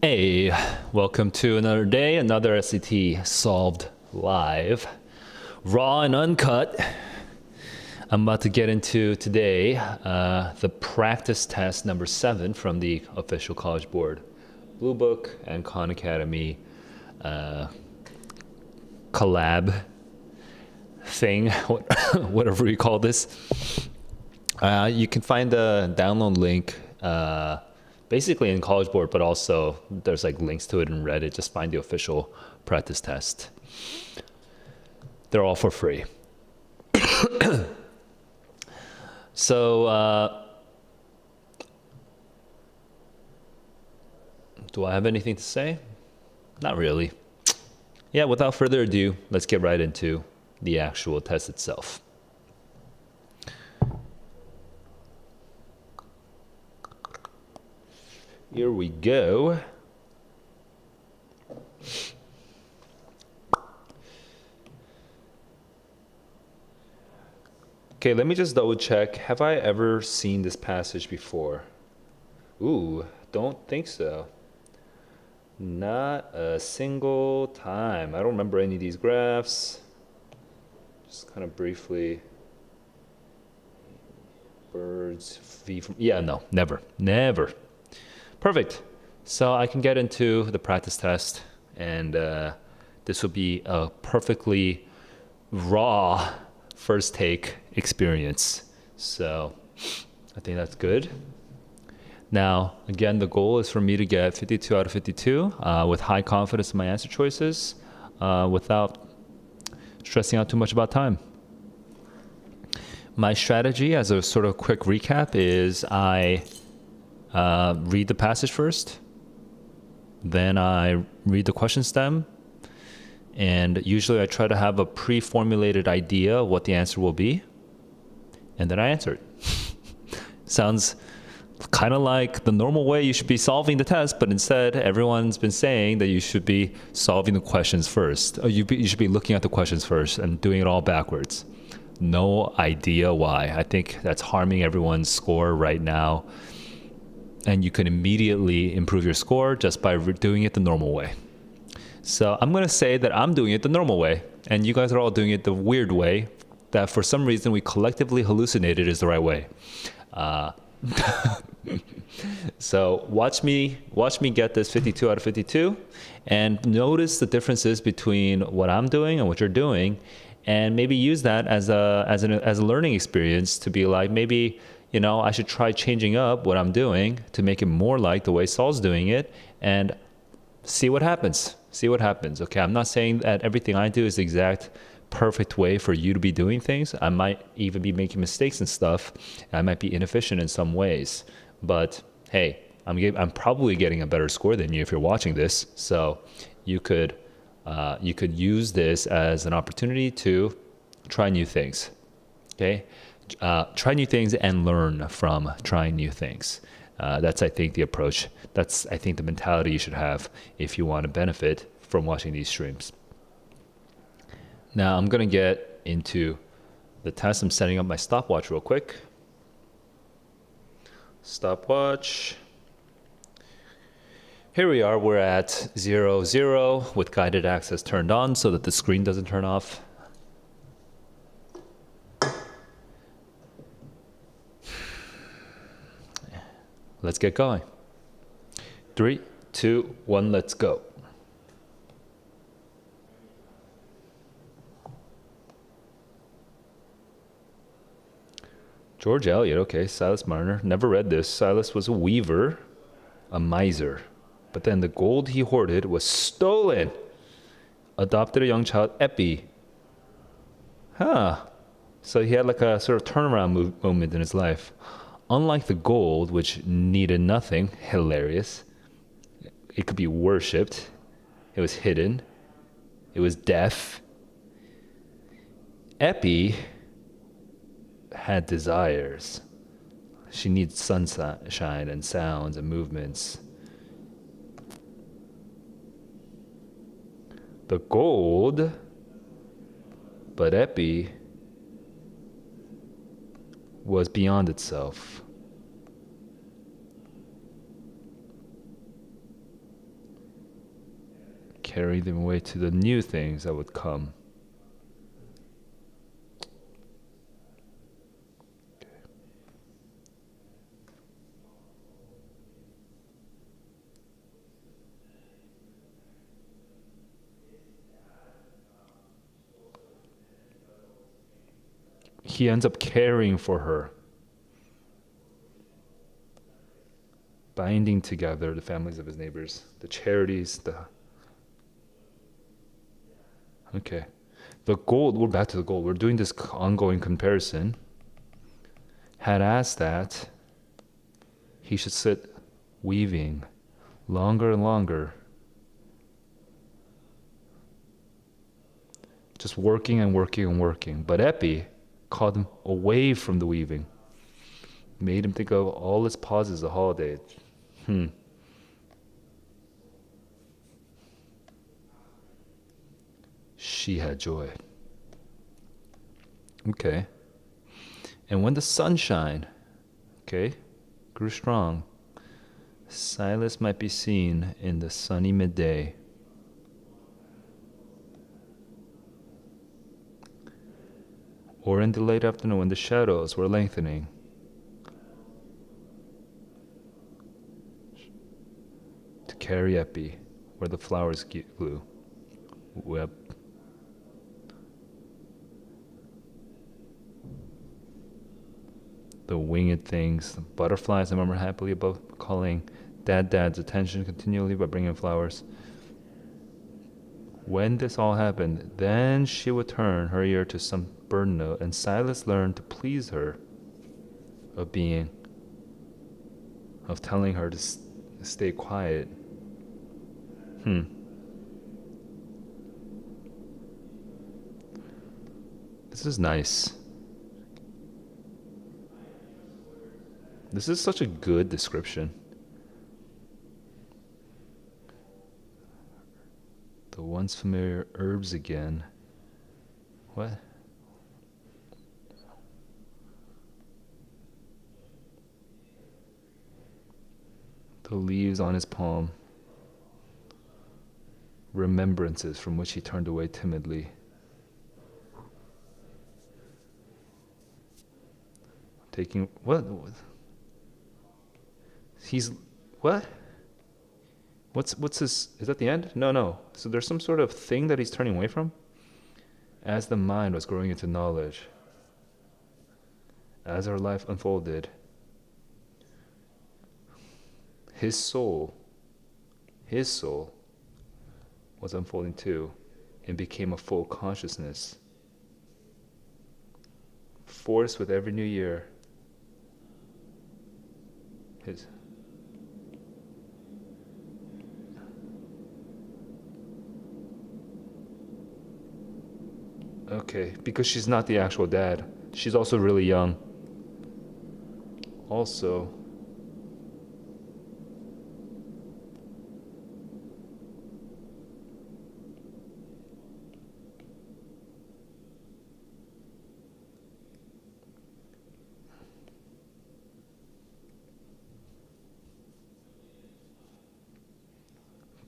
Hey, welcome to another day, another SAT solved live, raw and uncut. I'm about to get into today the practice test number 7 from the official College Board Blue Book and Khan Academy collab thing, whatever you call this. You can find the download link basically in College Board, but also there's like links to it in Reddit. Just find the official practice test. They're all for free. So, do I have anything to say? Not really. Yeah, without further ado, let's get right into the actual test itself. Here we go. Okay, let me just double check. Have I ever seen this passage before? Ooh, don't think so. Not a single time. I don't remember any of these graphs. Just kind of briefly. Birds, V from, yeah, no, never. Perfect. So I can get into the practice test, and this will be a perfectly raw first take experience. So I think that's good. Now, again, the goal is for me to get 52 out of 52 with high confidence in my answer choices without stressing out too much about time. My strategy, as a sort of quick recap, is I read the passage first, then I read the question stem, and usually I try to have a pre-formulated idea of what the answer will be, and then I answer it. Sounds kind of like the normal way you should be solving the test, but instead everyone's been saying that you should be solving the questions first. Or you should be looking at the questions first and doing it all backwards. No idea why. I think that's harming everyone's score right now. And you can immediately improve your score just by doing it the normal way. So I'm going to say that I'm doing it the normal way, and you guys are all doing it the weird way that for some reason we collectively hallucinated is the right way. So watch me get this 52 out of 52, and notice the differences between what I'm doing and what you're doing, and maybe use that as a learning experience to be like, maybe, you know, I should try changing up what I'm doing to make it more like the way Saul's doing it, and see what happens. Okay, I'm not saying that everything I do is the exact perfect way for you to be doing things. I might even be making mistakes and stuff. I might be inefficient in some ways, but hey, I'm probably getting a better score than you if you're watching this. So you could use this as an opportunity to try new things. Okay, try new things and learn from trying new things. That's, I think, the approach. That's, I think, the mentality you should have if you want to benefit from watching these streams. Now I'm going to get into the test. I'm setting up my stopwatch real quick. Stopwatch. Here we are. We're at 0, 0 with guided access turned on so that the screen doesn't turn off. Let's get going. 3, 2, 1, let's go. George Eliot, okay, Silas Marner. Never read this. Silas was a weaver, a miser. But then the gold he hoarded was stolen. Adopted a young child, Epi. Huh. So he had like a sort of turnaround moment in his life. Unlike the gold, which needed nothing, hilarious. It could be worshipped. It was hidden. It was deaf. Epi had desires. She needs sunshine and sounds and movements. The gold, but Epi was beyond itself. carry them away to the new things that would come. He ends up caring for her, binding together the families of his neighbors, the charities, okay. The gold, we're back to the gold. We're doing this ongoing comparison. Had asked that he should sit weaving longer and longer, just working and working and working. But Epi called him away from the weaving, made him think of all his pauses, the holiday. She had joy. Okay. And when the sunshine, okay, grew strong, Silas might be seen in the sunny midday. Or in the late afternoon when the shadows were lengthening. To carry Epi where the flowers grew. Web. The winged things, the butterflies I remember happily above calling Dad's attention continually by bringing flowers. When this all happened, then she would turn her ear to some bird note, and Silas learned to please her of telling her to stay quiet. This is nice. This is such a good description. The once familiar herbs again. What? The leaves on his palm. Remembrances from which he turned away timidly. Taking what? He's what? What's this? Is that the end? No. So there's some sort of thing that he's turning away from? As the mind was growing into knowledge, as our life unfolded, his soul was unfolding too, and became a full consciousness. Forced with every new year, okay, because she's not the actual dad. She's also really young. Also,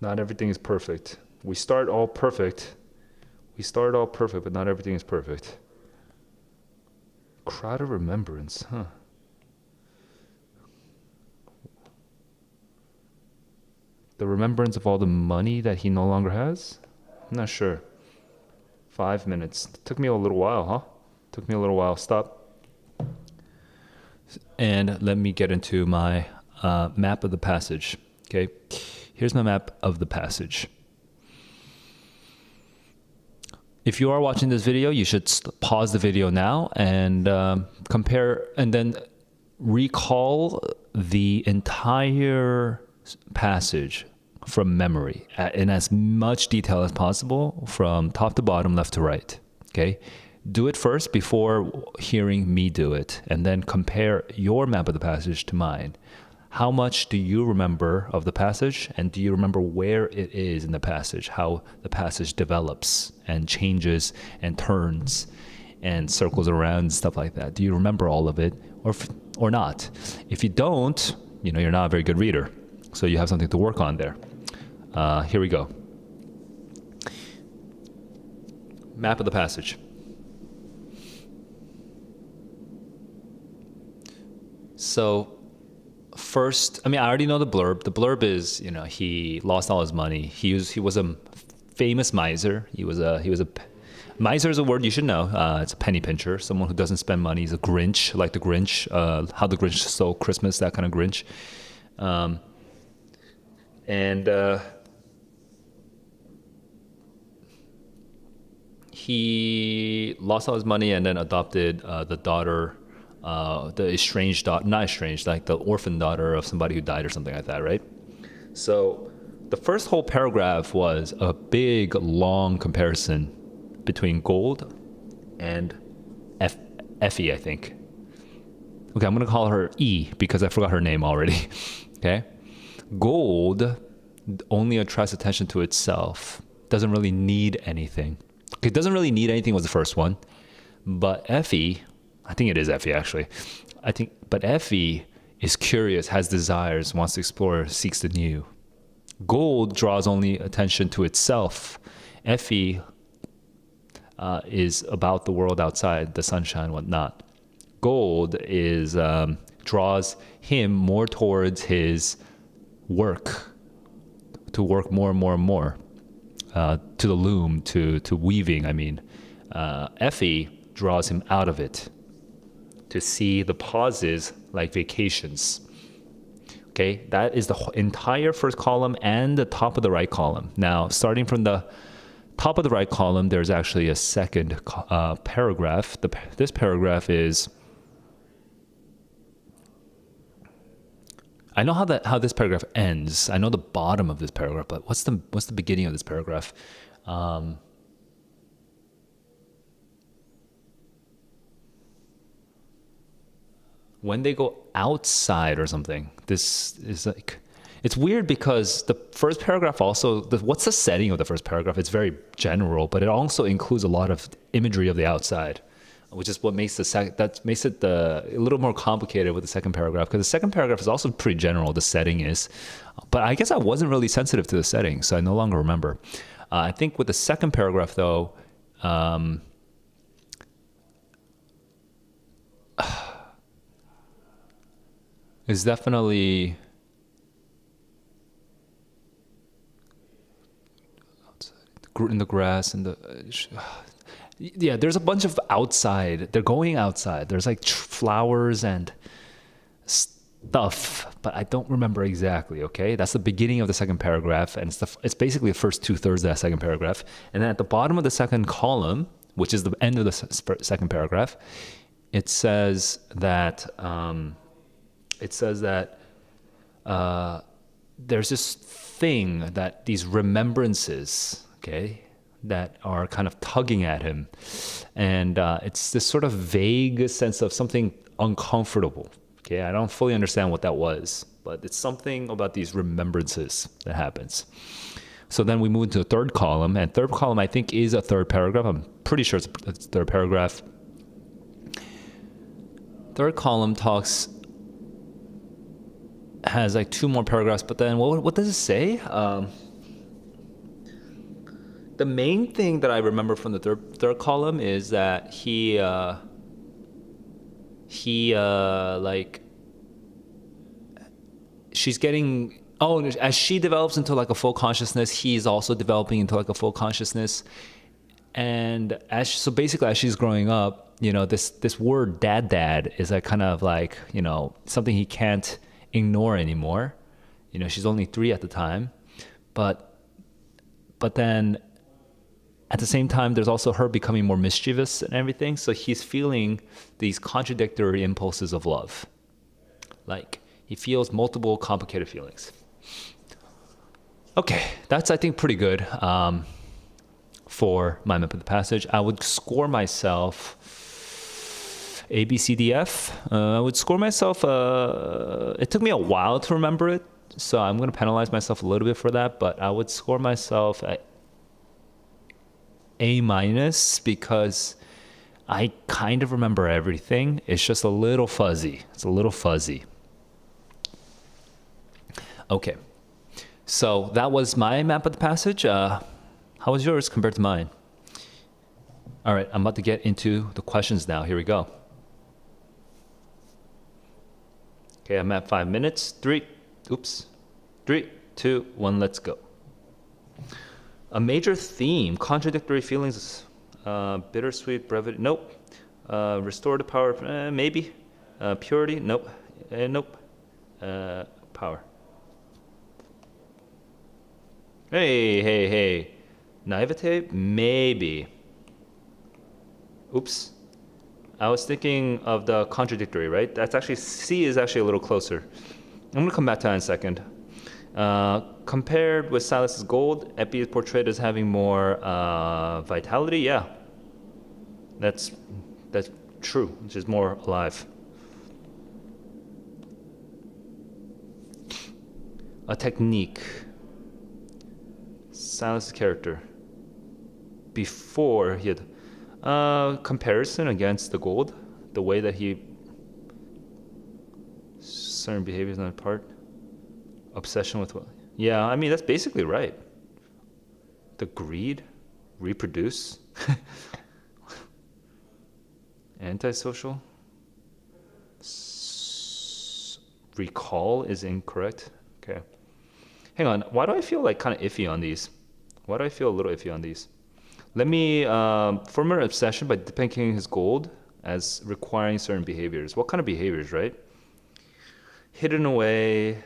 not everything is perfect. We start all perfect, but not everything is perfect. Crowd of remembrance, huh? The remembrance of all the money that he no longer has? I'm not sure. 5 minutes. Took me a little while, huh? Took me a little while. Stop. And let me get into my map of the passage. Okay. Here's my map of the passage. If you are watching this video, you should pause the video now and compare and then recall the entire passage from memory in as much detail as possible from top to bottom, left to right. Okay? Do it first before hearing me do it, and then compare your map of the passage to mine. How much do you remember of the passage, and do you remember where it is in the passage, how the passage develops and changes and turns and circles around and stuff like that? Do you remember all of it or not? If you don't, you're not a very good reader, so you have something to work on there. Here we go. map of the passage. So first, I mean, I already know the blurb. The blurb is, he lost all his money. He was a famous miser. Miser is a word you should know. It's a penny pincher, someone who doesn't spend money. He's a Grinch, like the Grinch, how the Grinch stole Christmas, that kind of Grinch. He lost all his money and then adopted the daughter, the estranged daughter, not estranged, like the orphan daughter of somebody who died or something like that, right? So the first whole paragraph was a big, long comparison between gold and Effie, I think. Okay, I'm going to call her E because I forgot her name already. Okay? Gold only attracts attention to itself. Doesn't really need anything. It doesn't really need anything was the first one. But Effie, I think it is Effie actually. But Effie is curious, has desires, wants to explore, seeks the new. Gold draws only attention to itself. Effie is about the world outside, the sunshine, whatnot. Gold is draws him more towards his work, to work more and more and more, to the loom, to weaving. I mean, Effie draws him out of it, to see the pauses like vacations. Okay, that is the entire first column and the top of the right column. Now, starting from the top of the right column, there's actually a second paragraph. This paragraph is, I know how this paragraph ends. I know the bottom of this paragraph, but what's the beginning of this paragraph? When they go outside or something, this is like, it's weird because the first paragraph also, what's the setting of the first paragraph? It's very general, but it also includes a lot of imagery of the outside, which is what makes it a little more complicated with the second paragraph, because the second paragraph is also pretty general, the setting is. But I guess I wasn't really sensitive to the setting, so I no longer remember. I think with the second paragraph, though, is definitely in the grass and yeah, there's a bunch of outside. They're going outside. There's like flowers and stuff, but I don't remember exactly. Okay, that's the beginning of the second paragraph, and it's basically the first 2/3 of that second paragraph. And then at the bottom of the second column, which is the end of the second paragraph, it says that there's this thing, that these remembrances, okay, that are kind of tugging at him. And it's this sort of vague sense of something uncomfortable. Okay, I don't fully understand what that was, but it's something about these remembrances that happens. So then we move into the third column, and third column I think is a third paragraph. I'm pretty sure it's a third paragraph. Third column has like 2 more paragraphs, but then what does it say? The main thing that I remember from the third column is that he she's getting, as she develops into like a full consciousness, he's also developing into like a full consciousness. And so basically as she's growing up, this word dad is like kind of like, something he can't ignore anymore. She's only 3 at the time, but then at the same time, there's also her becoming more mischievous and everything. So he's feeling these contradictory impulses of love. Like, he feels multiple complicated feelings. Okay, that's, I think, pretty good for my map of the passage. I would score myself A, B, C, D, F. I would score myself, it took me a while to remember it, so I'm going to penalize myself a little bit for that, but I would score myself at A-, because I kind of remember everything. It's just a little fuzzy. It's a little fuzzy. Okay, so that was my map of the passage. How was yours compared to mine? All right, I'm about to get into the questions now. Here we go. Okay, I'm at 5 minutes. Three, 2, 1, let's go. A major theme, contradictory feelings, bittersweet brevity, nope. Restorative power, maybe. Purity, nope. Nope. Power. Hey. Naivete, maybe. Oops. I was thinking of the contradictory, right? That's actually, C is actually a little closer. I'm going to come back to that in a second. Compared with Silas's gold, Epi is portrayed as having more vitality. Yeah, that's true. Which is more alive. A technique. Silas's character before he had comparison against the gold, the way that he certain behaviors on his part, obsession with what? Yeah, I mean that's basically right. The greed, reproduce, antisocial. Recall is incorrect. Okay, hang on. Why do I feel like kind of iffy on these? Why do I feel a little iffy on these? Let me former obsession by depicting his gold as requiring certain behaviors. What kind of behaviors, right? Hidden away.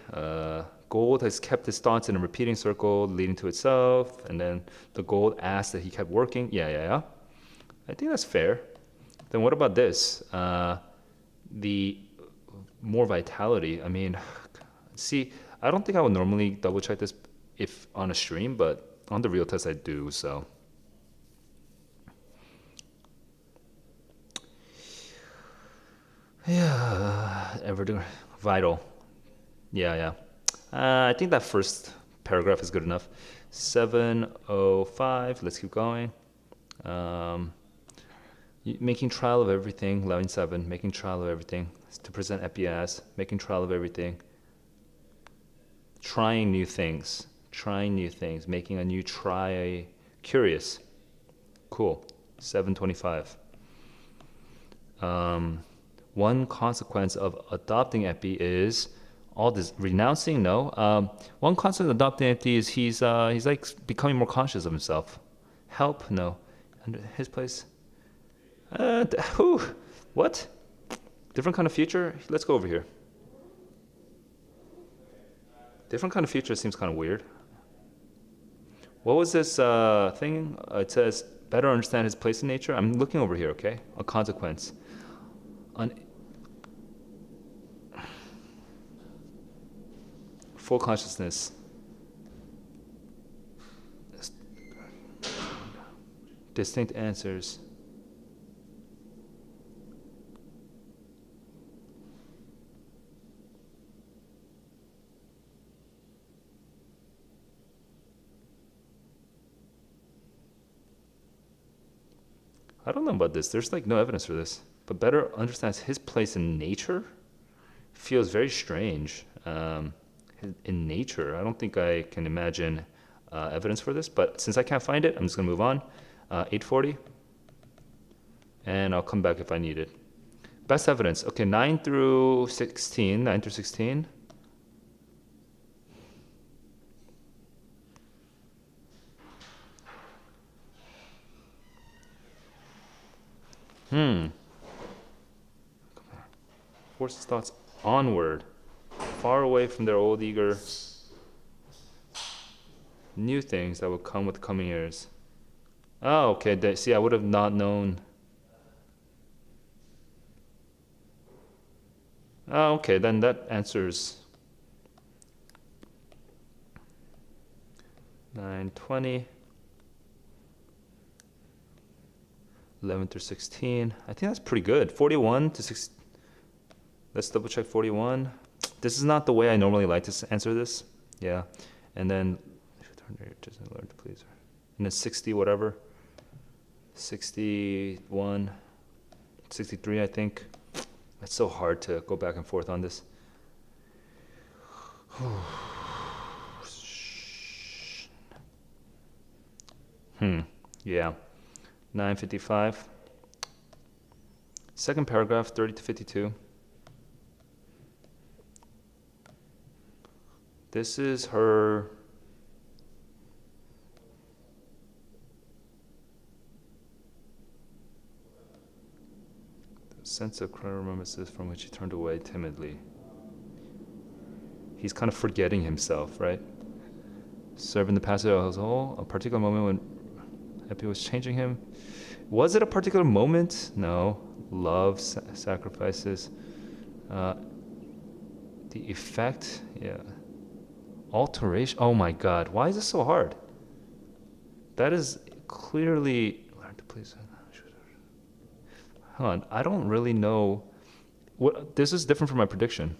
Gold has kept his thoughts in a repeating circle, leading to itself, and then the gold asks that he kept working. Yeah. I think that's fair. Then what about this? The more vitality. I mean, see, I don't think I would normally double check this if on a stream, but on the real test I do. So. Yeah, ever vital. Yeah. I think that first paragraph is good enough. 705. Let's keep going. Making trial of everything. Line 7. Making trial of everything to present Epi as. Making trial of everything. Trying new things. Making a new try. Curious. Cool. 725. One consequence of adopting Epi is all this renouncing. No. One consequence of adopting Epi is he's like becoming more conscious of himself. Help. No. And his place. What? Different kind of future. Let's go over here. Different kind of future seems kind of weird. What was this thing? It says better understand his place in nature. I'm looking over here. Okay. A consequence. Full consciousness. Distinct answers. I don't know about this. There's like no evidence for this. But better understands his place in nature feels very strange. In nature, I don't think I can imagine evidence for this, but since I can't find it, I'm just gonna move on. 840, and I'll come back if I need it. Best evidence. Okay, 9 through 16. Forces thoughts onward, far away from their old eager new things that will come with the coming years. Oh, okay. See, I would have not known. Oh, okay. Then that answers 920, 11 through 16. I think that's pretty good. 41 to 6. Let's double check 41. This is not the way I normally like to answer this. Yeah. And then just learn to please her. And then 60 whatever. 61, 63 I think. It's so hard to go back and forth on this. Yeah. 9:55. Second paragraph, 30 to 52. This is her sense of credit remembrances from which he turned away timidly. He's kind of forgetting himself, right? Serving the passage as a whole, a particular moment when Epi was changing him. Was it a particular moment? No. Love, sacrifices. The effect, yeah. Alteration. Oh my God, why is this so hard? That is clearly. Learn to please. Hold on, I don't really know. What this is different from my prediction.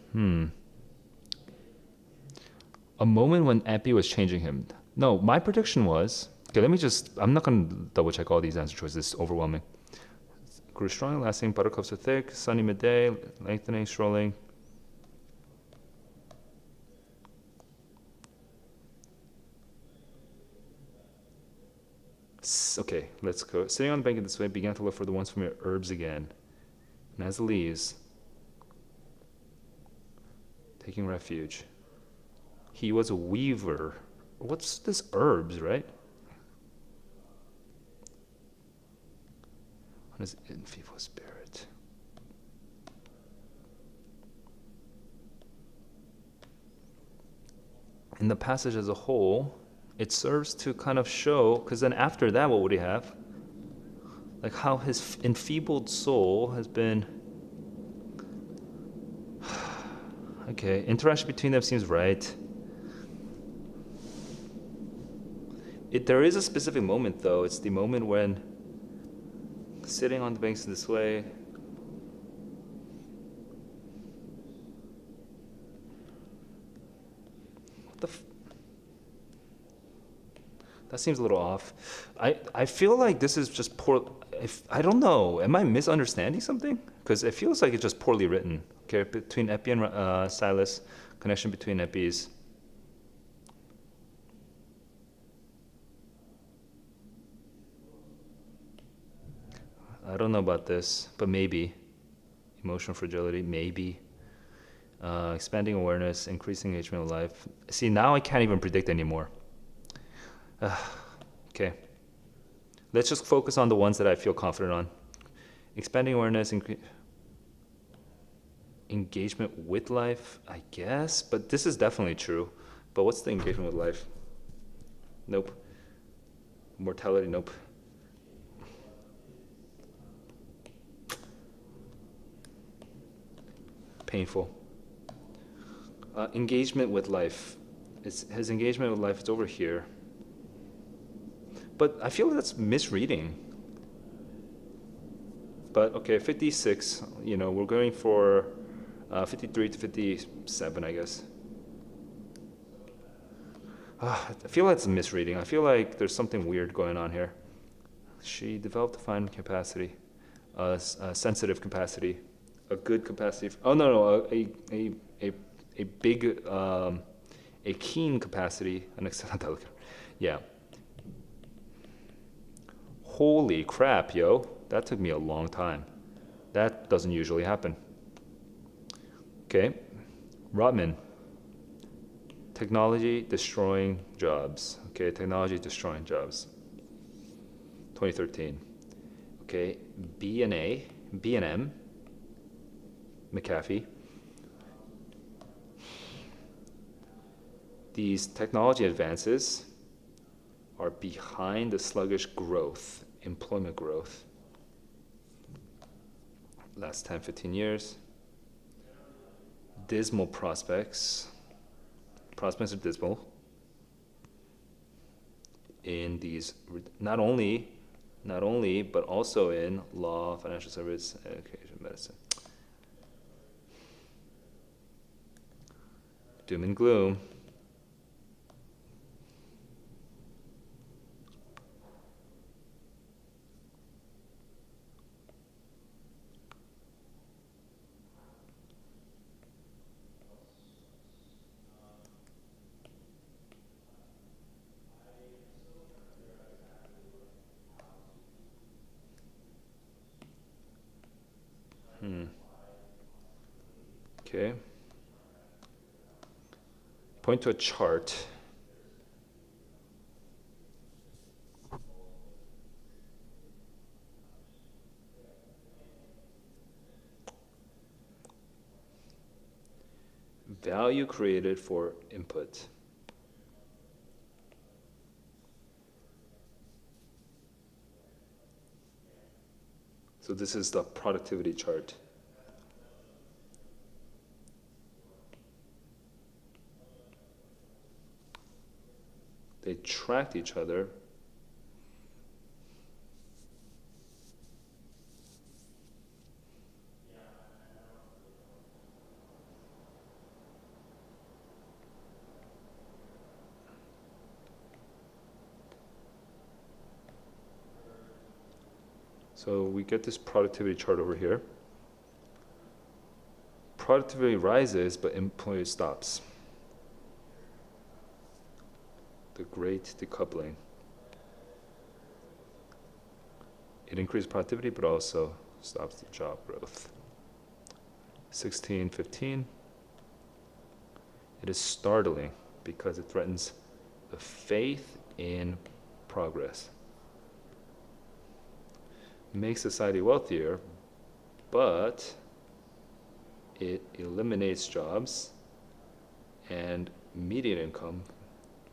A moment when Epi was changing him. No, my prediction was. Okay, let me just. I'm not going to double check all these answer choices. It's overwhelming. Grew strong, lasting, buttercups are thick, sunny midday, lengthening, strolling. Okay, let's go. Sitting on the bank in this way, began to look for the ones from your herbs again. And as the leaves, taking refuge. He was a weaver. What's this herbs, right? On his enfeebled spirit. In the passage as a whole, it serves to kind of show, because then after that, what would he have? Like how his enfeebled soul has been. Okay, interaction between them seems right. There is a specific moment, though. It's the moment when sitting on the banks in this way. What the? That seems a little off. I feel like this is just poor. I don't know. Am I misunderstanding something? Because it feels like it's just poorly written. Okay, between Epi and Silas, connection between Epis. I don't know about this, but maybe. Emotional fragility, maybe. Expanding awareness, increasing engagement with life. See, now I can't even predict anymore. Okay. Let's just focus on the ones that I feel confident on. Expanding awareness, engagement with life, I guess. But this is definitely true. But what's the engagement with life? Nope. Mortality, nope. Painful. Engagement with life. His engagement with life is over here. But I feel that's misreading. But okay, 56, we're going for 53 to 57, I guess. I feel like it's a misreading. I feel like there's something weird going on here. She developed a fine capacity, a sensitive capacity, a good capacity. A big, a keen capacity, an excellent. Yeah. Holy crap, yo. That took me a long time. That doesn't usually happen. Okay. Rotman. Technology destroying jobs. Okay, technology destroying jobs. 2013. Okay, B&M, McAfee. These technology advances are behind the sluggish growth, employment growth. Last 10, 15 years. Dismal prospects. Prospects are dismal. In these, not only, but also in law, financial service, education, medicine. Doom and gloom. Okay. Point to a chart. Value created for input. So this is the productivity chart. They tracked each other. So we get this productivity chart over here. Productivity rises, but employee stops. The great decoupling. It increases productivity, but also stops the job growth. 16, 15. It is startling because it threatens the faith in progress. Makes society wealthier, but it eliminates jobs and median income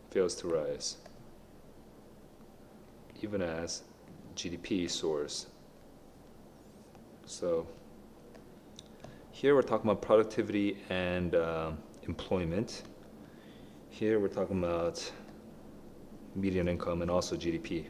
fails to rise, even as GDP soars. So here we're talking about productivity and employment. Here we're talking about median income and also GDP.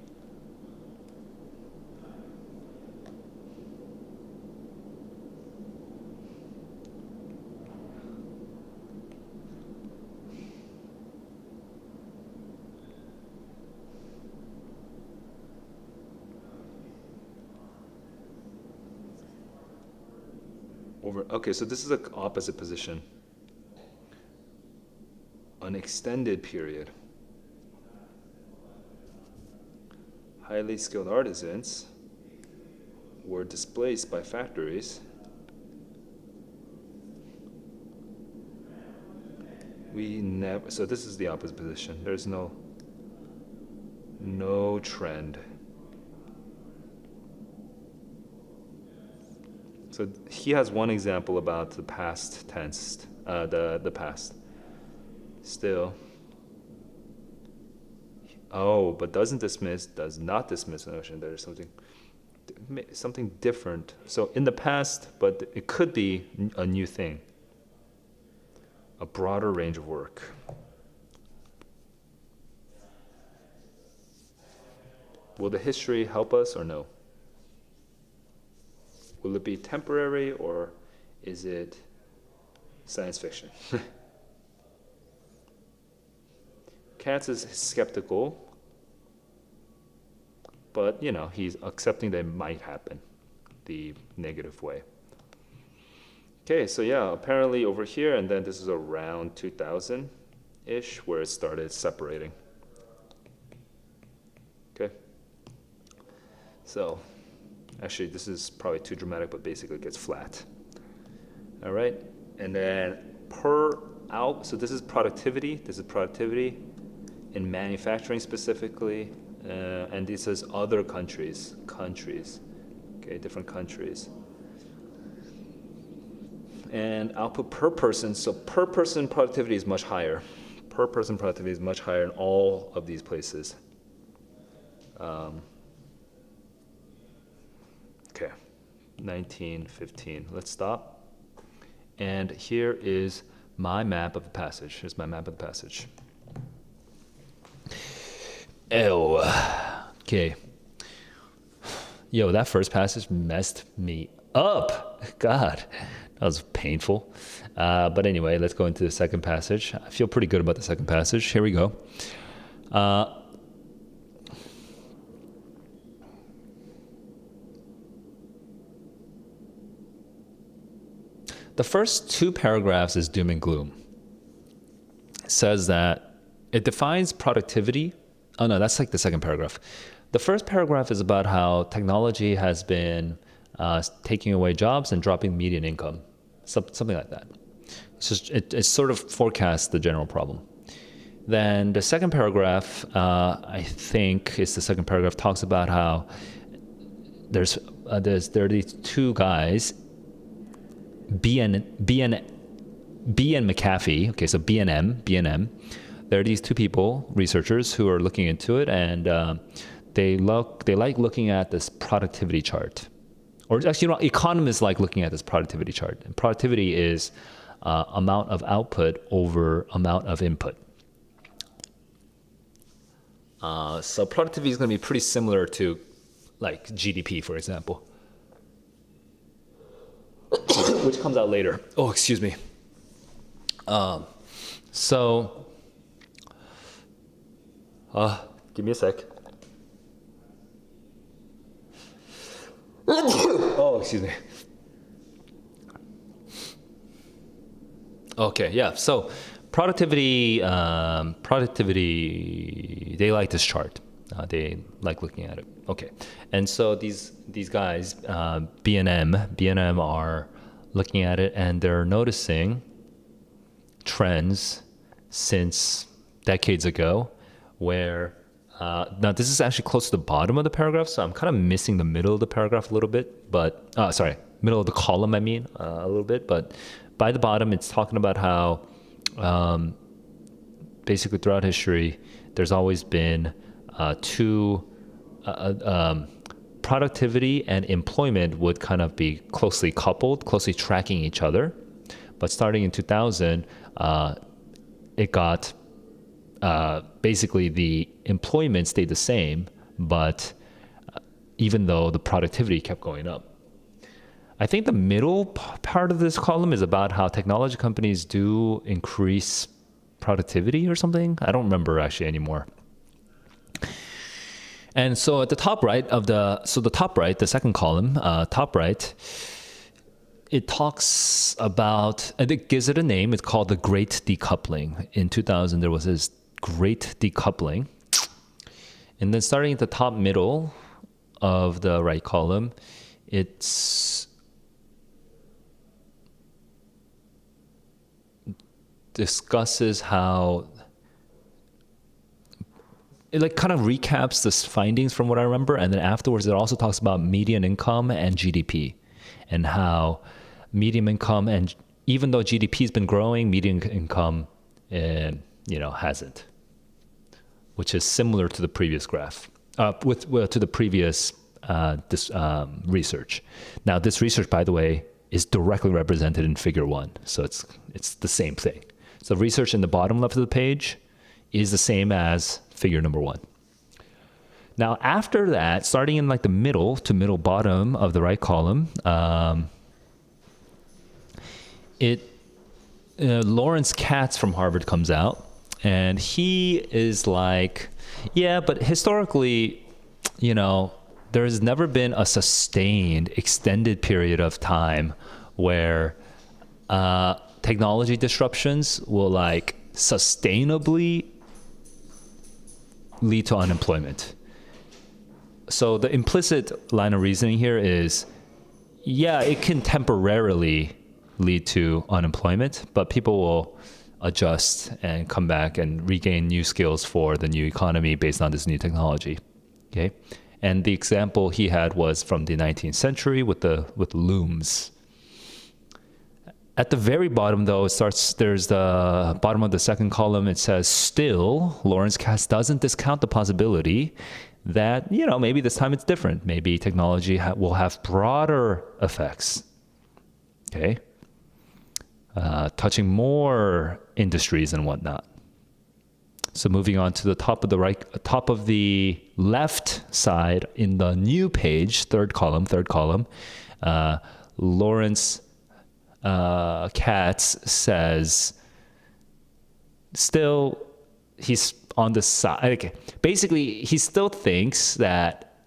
Okay, so this is an opposite position. An extended period. Highly skilled artisans were displaced by factories. So this is the opposite position. There's no trend. So he has one example about the past tense, the past. Still. Oh, but does not dismiss the notion that there's something different. So in the past, but it could be a new thing. A broader range of work. Will the history help us or no? Will it be temporary or is it science fiction? Katz is skeptical, but he's accepting that it might happen the negative way. Okay, so yeah, apparently over here, and then this is around 2000-ish where it started separating. Okay, so actually this is probably too dramatic, but basically it gets flat. All right, and then so this is productivity in manufacturing specifically, and this is other countries, okay, different countries. And output per person, so per person productivity is much higher. Per person productivity is much higher in all of these places. Okay, 1915, let's stop. And here is my map of the passage. Here's my map of the passage. Ew. Okay. Yo, that first passage messed me up. God, that was painful. But anyway, let's go into the second passage. I feel pretty good about the second passage. Here we go. The first two paragraphs is doom and gloom. It says that it defines productivity. Oh no, that's like the second paragraph. The first paragraph is about how technology has been taking away jobs and dropping median income, something like that. It sort of forecasts the general problem. Then the second paragraph, I think it's the second paragraph, talks about how there's 32 guys, B and McAfee. Okay, so B and M. There are these two people, researchers, who are looking into it, and they like looking at this productivity chart. Or actually, economists like looking at this productivity chart. And productivity is amount of output over amount of input. So productivity is going to be pretty similar to like GDP, for example, which comes out later. Oh, excuse me. Give me a sec. Oh, excuse me. Okay, yeah. So productivity, they like this chart. They like looking at it. Okay, and so these guys, B and M are looking at it, and they're noticing trends since decades ago, where now this is actually close to the bottom of the paragraph, so I'm kind of missing the middle of the paragraph a little bit, but middle of the column, I mean, a little bit, but by the bottom, it's talking about how basically throughout history, there's always been productivity and employment would kind of be closely coupled, closely tracking each other. But starting in 2000, it got basically the employment stayed the same, but even though the productivity kept going up. I think the middle part of this column is about how technology companies do increase productivity or something. I don't remember actually anymore. And so at the top right of the second column, top right, it talks about, and it gives it a name. It's called the Great Decoupling. In 2000, there was this Great Decoupling. And then starting at the top middle of the right column, it's discusses how it like kind of recaps the findings from what I remember, and then afterwards it also talks about median income and GDP, and how median income, and even though GDP has been growing, median income hasn't, which is similar to the previous graph, to the previous research. Now this research, by the way, is directly represented in figure 1, so it's the same thing. So research in the bottom left of the page is the same as figure number 1. Now after that, starting in like the middle to middle bottom of the right column, Lawrence Katz from Harvard comes out, and he is like, yeah, but historically, there has never been a sustained, extended period of time where technology disruptions will like sustainably lead to unemployment. So the implicit line of reasoning here is, yeah, it can temporarily lead to unemployment, but people will adjust and come back and regain new skills for the new economy based on this new technology. Okay, and the example he had was from the 19th century with looms. At the very bottom, though, there's the bottom of the second column. It says, still, Lawrence Katz doesn't discount the possibility that, maybe this time it's different. Maybe technology will have broader effects, okay? Touching more industries and whatnot. So moving on to the top of the left side in the new page, third column, Lawrence Katz says, still, he's on the side. Okay. Basically, he still thinks that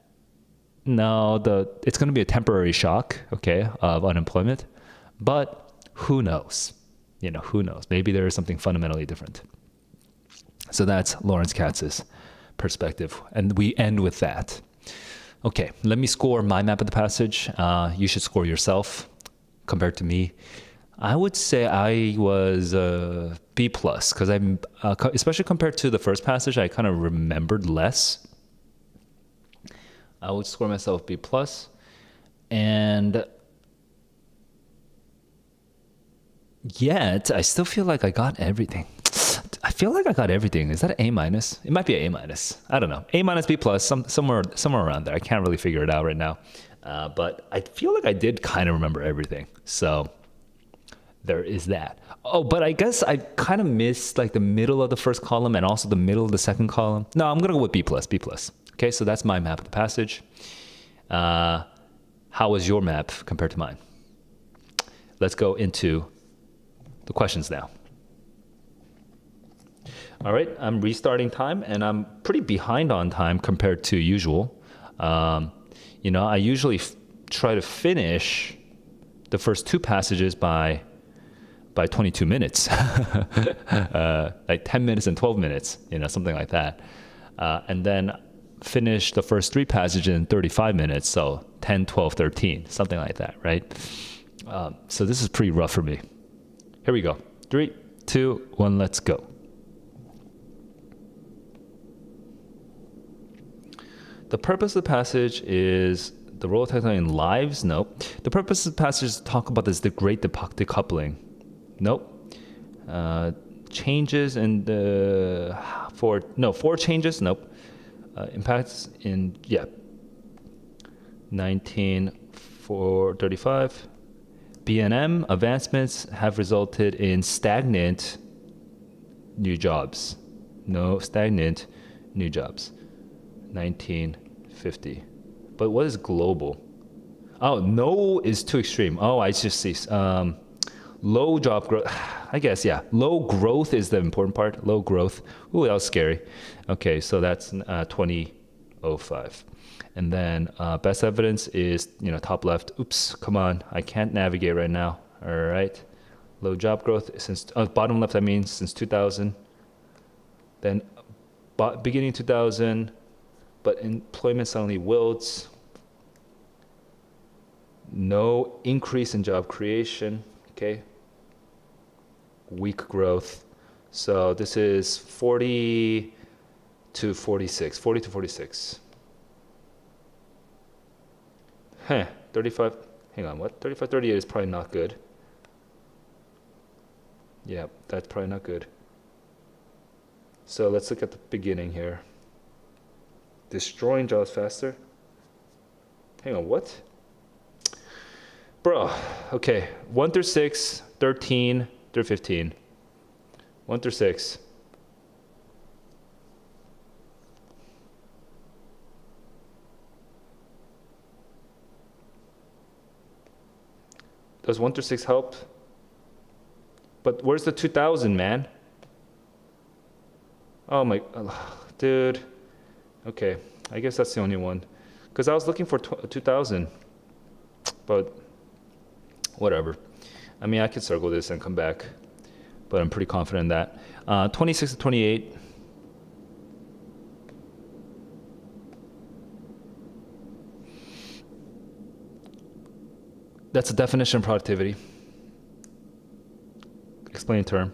it's going to be a temporary shock, okay, of unemployment, but who knows? Who knows? Maybe there is something fundamentally different. So that's Lawrence Katz's perspective, and we end with that. Okay, let me score my map of the passage. You should score yourself compared to me. I would say I was B plus because I'm, especially compared to the first passage, I kind of remembered less. I would score myself B plus, and yet I still feel like I got everything. I feel like I got everything. Is that an A minus? It might be an A minus. I don't know. A minus, B plus, somewhere around there. I can't really figure it out right now, but I feel like I did kind of remember everything. So there is that. Oh, but I guess I kind of missed like the middle of the first column and also the middle of the second column. No, I'm gonna go with B plus. B plus. Okay, so that's my map of the passage. How was your map compared to mine? Let's go into the questions now. All right, I'm restarting time, and I'm pretty behind on time compared to usual. I usually try to finish the first two passages by 22 minutes, like 10 minutes and 12 minutes, something like that. And then finish the first three passages in 35 minutes, so 10, 12, 13, something like that, right? So this is pretty rough for me. Here we go. 3, 2, 1, let's go. The purpose of the passage is the role of technology in lives? Nope. The purpose of the passage is to talk about the great decoupling. Nope. Changes in the four changes. Nope. Impacts in 1935. B&M advancements have resulted in stagnant new jobs. No, stagnant new jobs. 1950. But what is global? Oh, no is too extreme. Oh, I just see. Low job growth. I guess, yeah. Low growth is the important part. Low growth. Ooh, that was scary. Okay, so that's 2005. And then best evidence is, top left. Oops, come on. I can't navigate right now. All right. Low job growth since, bottom left, I mean, since 2000. Then beginning 2000, but employment suddenly wilts. No increase in job creation, okay? Weak growth. So this is 40 to 46, 40 to 46. 35, hang on, what? 35, 38 is probably not good. Yeah, that's probably not good. So let's look at the beginning here. Destroying jobs faster. Hang on, what? Bro, okay. 1 through 6, 13 through 15. 1 through 6. Does 1 through 6 help? But where's the 2000, man? Oh my, dude. Okay, I guess that's the only one. Because I was looking for 2000, but whatever. I mean, I could circle this and come back, but I'm pretty confident in that. 26 to 28. That's a definition of productivity. Explain term.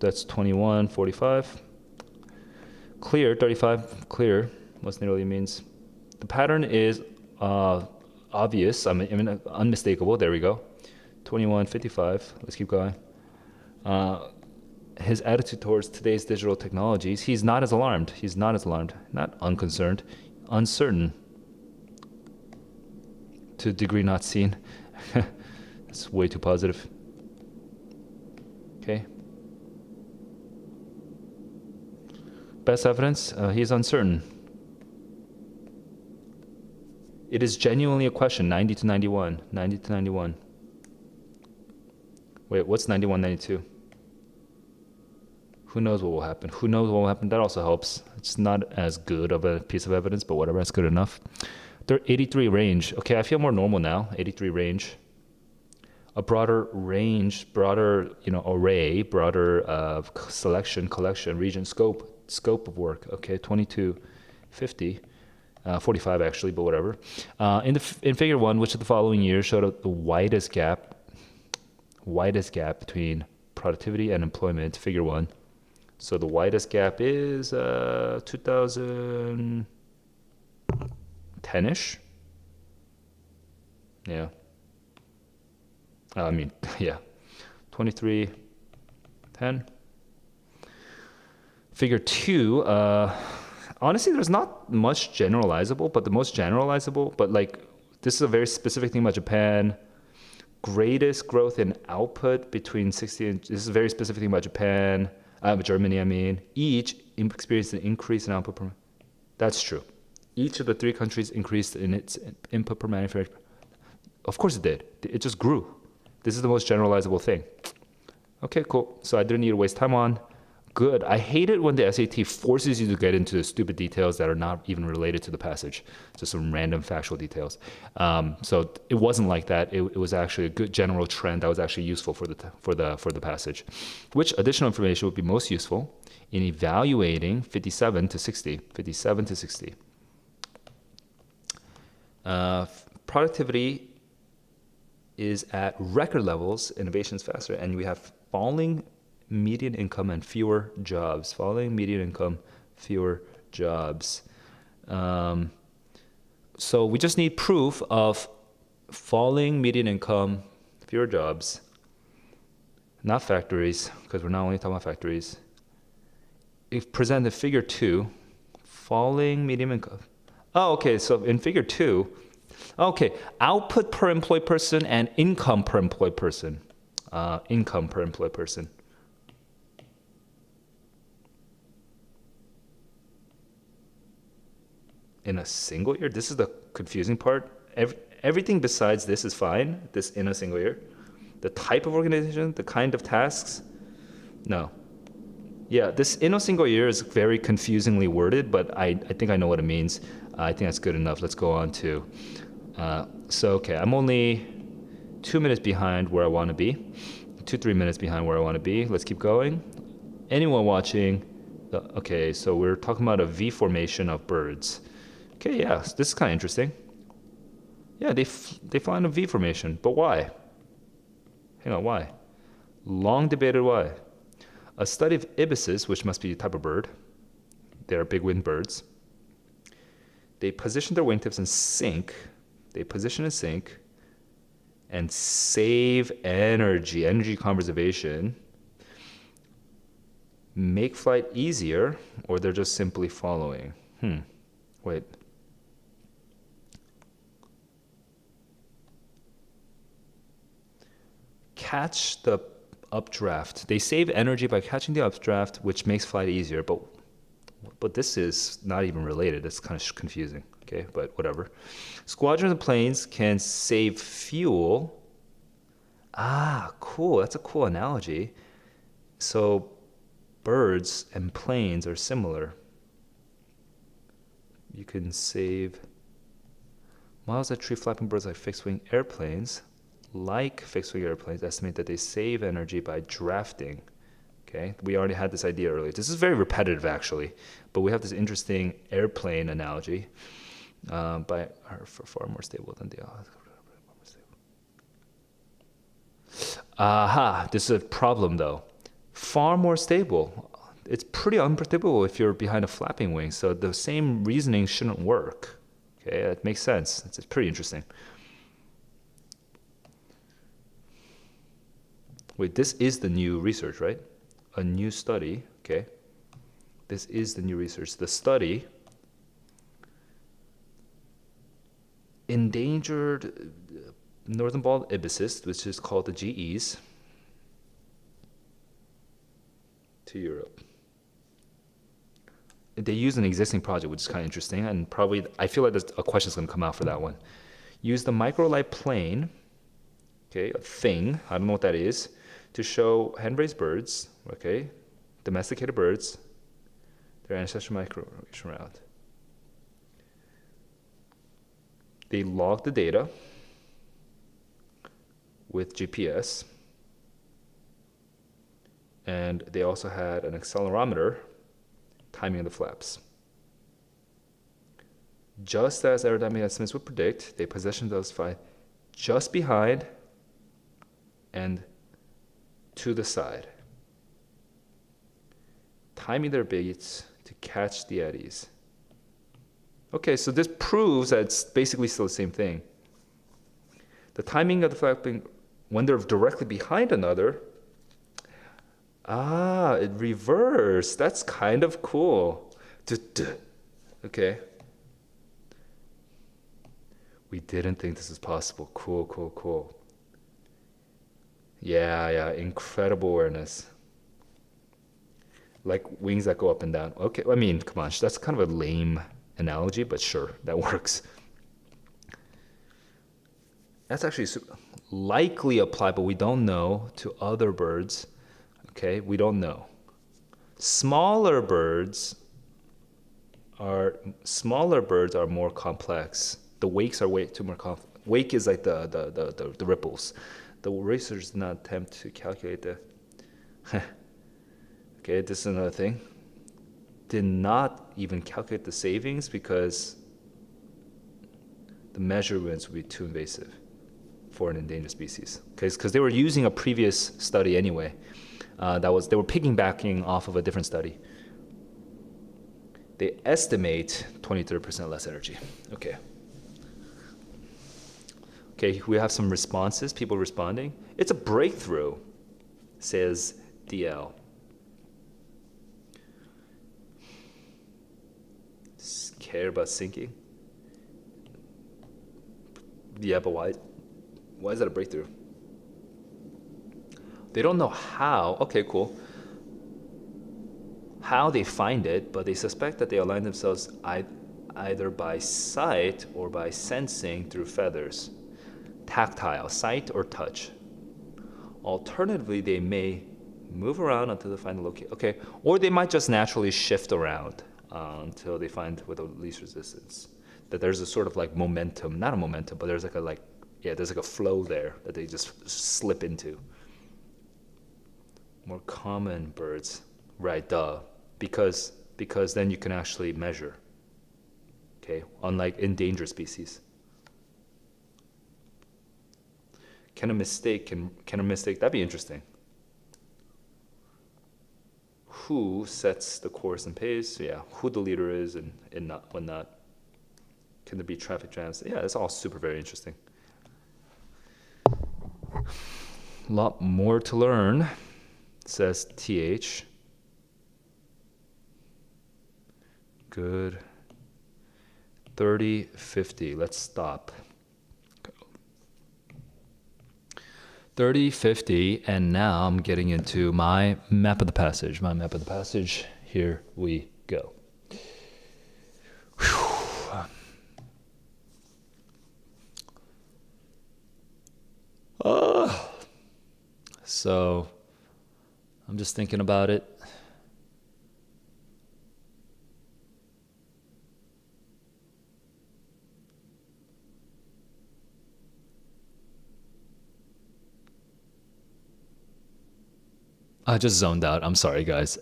That's 21, 45. Clear, 35, clear, what nearly means. The pattern is obvious, I mean unmistakable, there we go. 21, 55, let's keep going. His attitude towards today's digital technologies, he's not as alarmed, not unconcerned, uncertain. To a degree not seen. That's way too positive. Okay. Best evidence, he's uncertain. It is genuinely a question, 90 to 91, 90 to 91. Wait, what's 91, 92? Who knows what will happen? Who knows what will happen? That also helps. It's not as good of a piece of evidence, but whatever, that's good enough. 83 range. Okay, I feel more normal now, 83 range. A broader range, broader, array, broader selection, collection, region, scope of work. Okay, 22, 50, 45 actually, but whatever. In figure 1, which of the following years showed the widest gap? widest gap between productivity and employment, figure 1. So the widest gap is 2010-ish. Yeah. I mean, yeah. 2310. Figure 2, honestly, there's not much generalizable, but the most generalizable, but like this is a very specific thing about Japan. Greatest growth in output between 60 and, this is a very specific thing about Japan, Germany, I mean, each experienced an increase in output per, that's true. Each of the 3 countries increased in its input per manufacturer. Of course it did. It just grew. This is the most generalizable thing. Okay, cool. So I didn't need to waste time on. Good. I hate it when the SAT forces you to get into the stupid details that are not even related to the passage, just some random factual details. So it wasn't like that. It was actually a good general trend that was actually useful for the passage. Which additional information would be most useful in evaluating 57 to 60? 57 to 60. Productivity is at record levels. Innovation is faster, and we have falling median income and fewer jobs. Falling median income, fewer jobs. So we just need proof of falling median income, fewer jobs. Not factories, because we're not only talking about factories. If presented figure 2, falling median income. Oh, okay, so in figure 2, okay, output per employed person and income per employed person. Income per employed person. In a single year? This is the confusing part. Everything besides this is fine, this in a single year. The type of organization, the kind of tasks, no. Yeah, this in a single year is very confusingly worded, but I think I know what it means. I think that's good enough. Let's go on to, okay, I'm only 2 minutes behind where I want to be. 2-3 minutes behind where I want to be. Let's keep going. Anyone watching, okay, so we're talking about a V formation of birds. Okay, yeah, this is kind of interesting. Yeah, they fly in a V formation, but why? Hang on, why? Long debated why. A study of ibises, which must be a type of bird, they're big-winged birds. They position their wingtips in sync. They position in sync and save energy, energy conservation, make flight easier, or they're just simply following. Wait. Catch the updraft. They save energy by catching the updraft, which makes flight easier, but this is not even related. It's kind of confusing, okay, but whatever. Squadrons of planes can save fuel. Ah, cool. That's a cool analogy. So birds and planes are similar. You can save miles at tree flapping birds like fixed-wing airplanes. Like fixed-wing airplanes, estimate that they save energy by drafting. Okay, we already had this idea earlier. This is very repetitive, actually, but we have this interesting airplane analogy. For far more stable than the. Aha! This is a problem, though. Far more stable. It's pretty unpredictable if you're behind a flapping wing. So the same reasoning shouldn't work. Okay, that makes sense. It's pretty interesting. Wait, this is the new research, right? A new study, okay. This is the new research. The study, endangered northern bald ibises, which is called the GEs, to Europe. They use an existing project, which is kind of interesting, and probably, I feel like there's a question is going to come out for that one. Use the microlight plane, okay, a thing, I don't know what that is, to show hen-raised birds, okay, domesticated birds, their ancestral migration route. They logged the data with GPS, and they also had an accelerometer timing of the flaps. Just as aerodynamic estimates would predict, they positioned those five just behind and to the side, timing their baits to catch the eddies. Okay, so this proves that it's basically still the same thing. The timing of the flapping, when they're directly behind another, it reversed. That's kind of cool. Okay. We didn't think this was possible. Cool, cool, cool. Yeah, incredible awareness. Like wings that go up and down. Okay, I mean, come on, that's kind of a lame analogy, but sure, that works. That's actually likely applied, but we don't know, to other birds. Okay, we don't know. Smaller birds are more complex. The wakes are way too more complex. Wake is like the ripples. The racers did not attempt to calculate the. Okay, this is another thing. Did not even calculate the savings because the measurements would be too invasive for an endangered species. Because they were using a previous study anyway. They were piggybacking off of a different study. They estimate 23% less energy. Okay. Okay, we have some responses, people responding. It's a breakthrough, says DL. Care about sinking? Yeah, but why? Why is that a breakthrough? They don't know how. Okay, cool. How they find it, but they suspect that they align themselves either by sight or by sensing through feathers. Tactile, sight or touch. Alternatively, they may move around until they find the location. Okay, or they might just naturally shift around until they find with the least resistance. That there's a sort of like momentum, not a momentum, but there's like a flow there that they just slip into. More common birds, right? Because then you can actually measure. Okay, unlike endangered species. Can a mistake? That'd be interesting. Who sets the course and pace? Yeah, who the leader is and not whatnot. Can there be traffic jams? Yeah, it's all super very interesting. A lot more to learn, says TH. Good. 30:50. Let's stop. 30:50, and now I'm getting into my map of the passage. Here we go. So I'm just thinking about it. I just zoned out. I'm sorry, guys.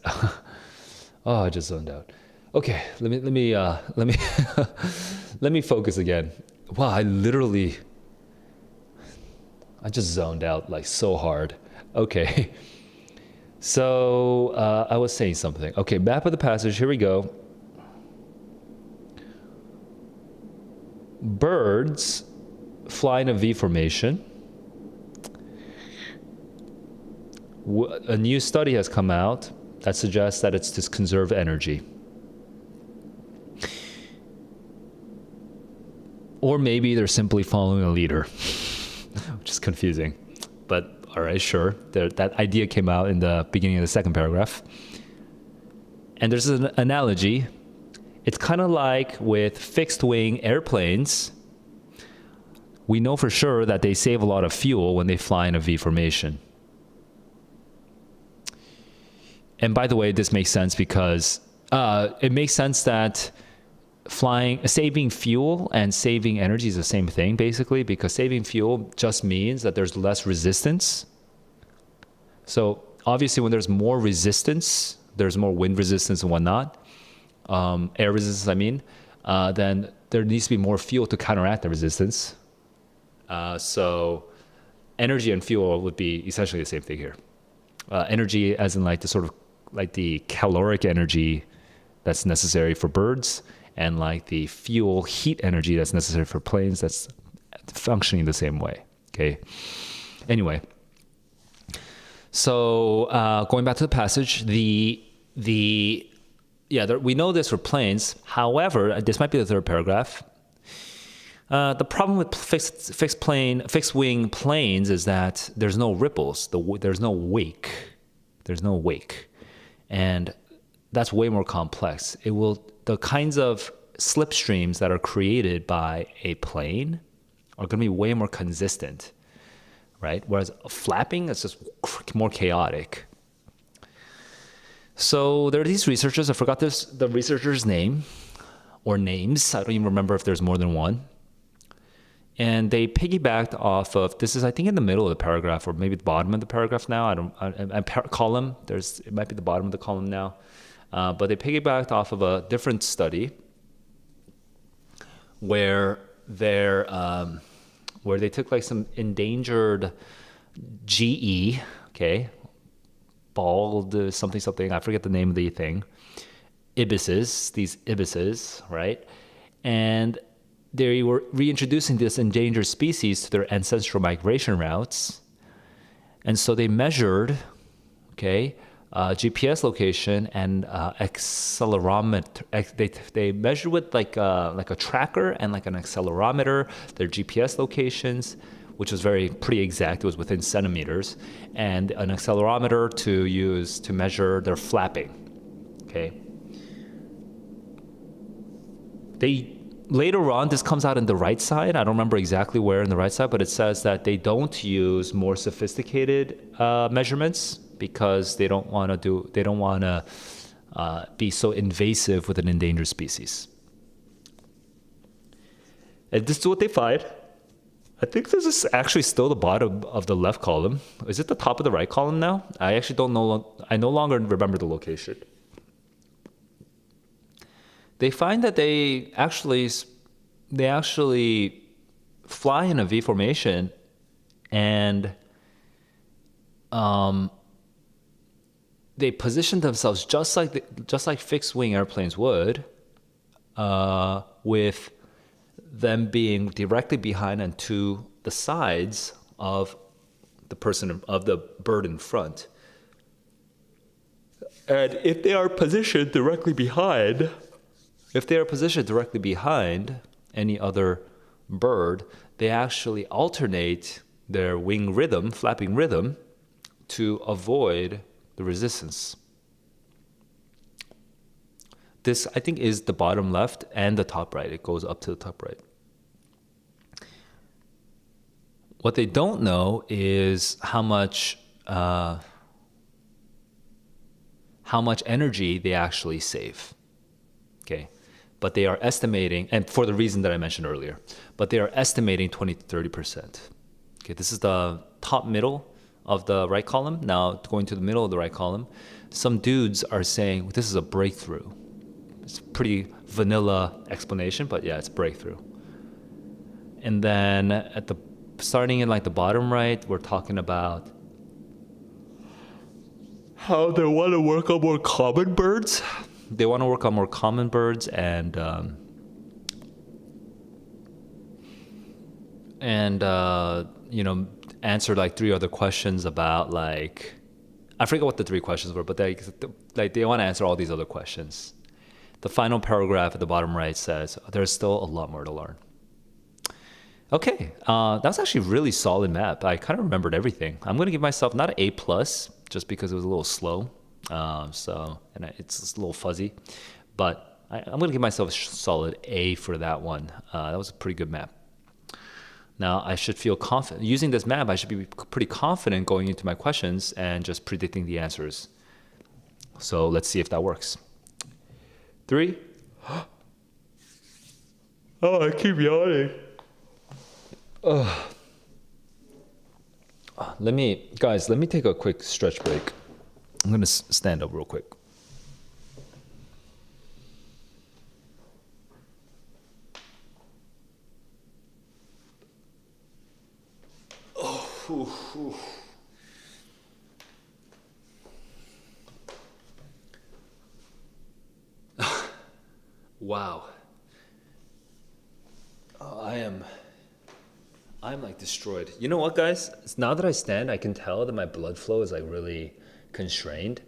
I just zoned out. Okay, let me let me focus again. Wow, I just zoned out like so hard. Okay. So I was saying something. Okay, map of the passage. Here we go. Birds fly in a V formation. A new study has come out that suggests that it's to conserve energy. Or maybe they're simply following a leader, which is confusing. But all right, sure. That idea came out in the beginning of the second paragraph. And there's an analogy. It's kind of like with fixed-wing airplanes. We know for sure that they save a lot of fuel when they fly in a V formation. And by the way, this makes sense because it makes sense that saving fuel and saving energy is the same thing, basically, because saving fuel just means that there's less resistance. So obviously when there's more resistance, there's more wind resistance and whatnot, air resistance, then there needs to be more fuel to counteract the resistance. So energy and fuel would be essentially the same thing here. energy as in like the sort of like the caloric energy that's necessary for birds, and like the fuel heat energy that's necessary for planes, that's functioning the same way. Okay. Anyway, so going back to the passage, we know this for planes. However, this might be the third paragraph. The problem with fixed wing planes is that there's no ripples. There's no wake. There's no wake, and that's way more complex. The kinds of slipstreams that are created by a plane are going to be way more consistent, right? Whereas flapping is just more chaotic. So there are these researchers. I forgot the researcher's name or names. I don't even remember if there's more than one. And they piggybacked off of, this is I think in the middle of the paragraph or maybe the bottom of the paragraph now. Column. It might be the bottom of the column now. But they piggybacked off of a different study where they took like some endangered GE, okay, bald something, I forget the name of the thing, these ibises, right? And they were reintroducing this endangered species to their ancestral migration routes. And so they measured, okay, GPS location and accelerometer. They measured with like a tracker and like an accelerometer their GPS locations, which was pretty exact. It was within centimeters, and an accelerometer to use to measure their flapping. Okay. Later on, this comes out in the right side. I don't remember exactly where in the right side, but it says that they don't use more sophisticated measurements because they don't want to be so invasive with an endangered species. And this is what they find. I think this is actually still the bottom of the left column. Is it the top of the right column now? I actually don't know. I no longer remember the location. They find that they actually fly in a V formation, and they position themselves just like fixed wing airplanes would, with them being directly behind and to the sides of the bird in front. And if they are positioned directly behind any other bird, they actually alternate their wing rhythm, flapping rhythm, to avoid the resistance. This, I think, is the bottom left and the top right. It goes up to the top right. What they don't know is how much energy they actually save. Okay. But they are estimating, and for the reason that I mentioned earlier, but they are estimating 20 to 30%. Okay, this is the top middle of the right column. Now, going to the middle of the right column, some dudes are saying this is a breakthrough. It's a pretty vanilla explanation, but yeah, it's a breakthrough. And then starting in like the bottom right, we're talking about how they want to work on more common birds. They want to work on more common birds and answer like 3 other questions about like, I forget what the 3 questions were, but they want to answer all these other questions. The final paragraph at the bottom right says there's still a lot more to learn. Okay, that was actually a really solid map. I kind of remembered everything. I'm going to give myself not an A+, just because it was a little slow. It's a little fuzzy, but I'm going to give myself a solid A for that one. That was a pretty good map. Now I should feel confident using this map. I should be pretty confident going into my questions and just predicting the answers. So let's see if that works. 3. Oh, I keep yawning. Let me take a quick stretch break. I'm going to stand up real quick. Wow. Oh, I'm like destroyed. You know what, guys? Now that I stand, I can tell that my blood flow is like really constrained.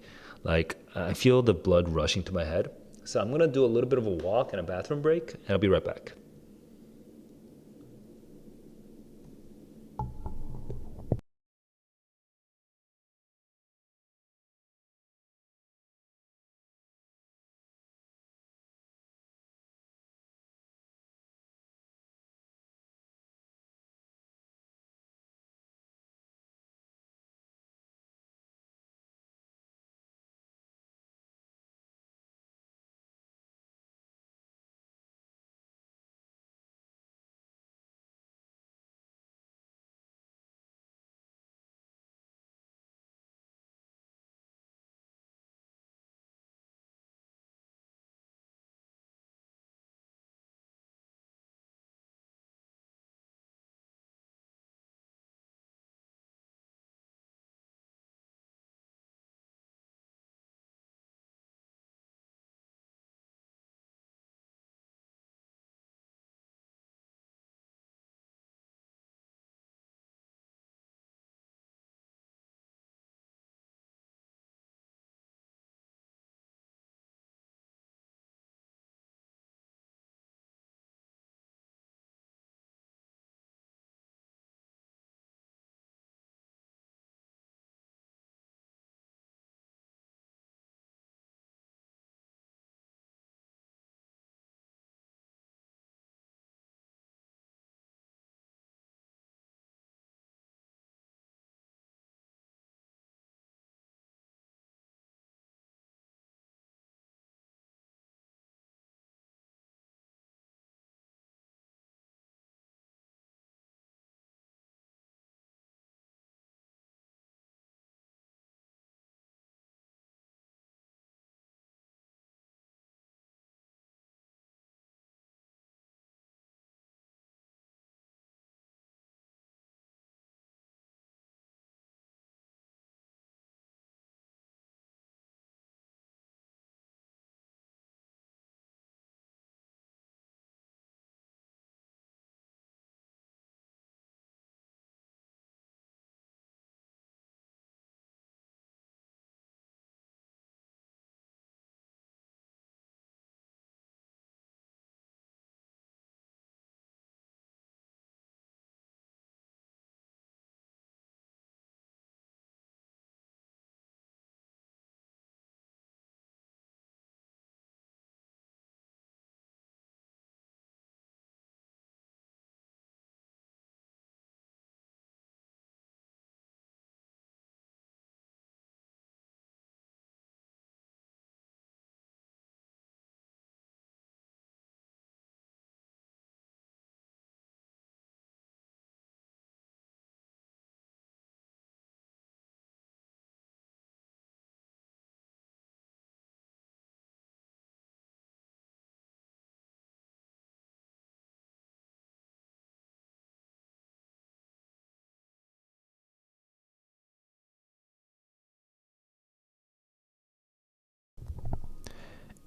Like I feel the blood rushing to my head. So I'm gonna do a little bit of a walk and a bathroom break, and I'll be right back.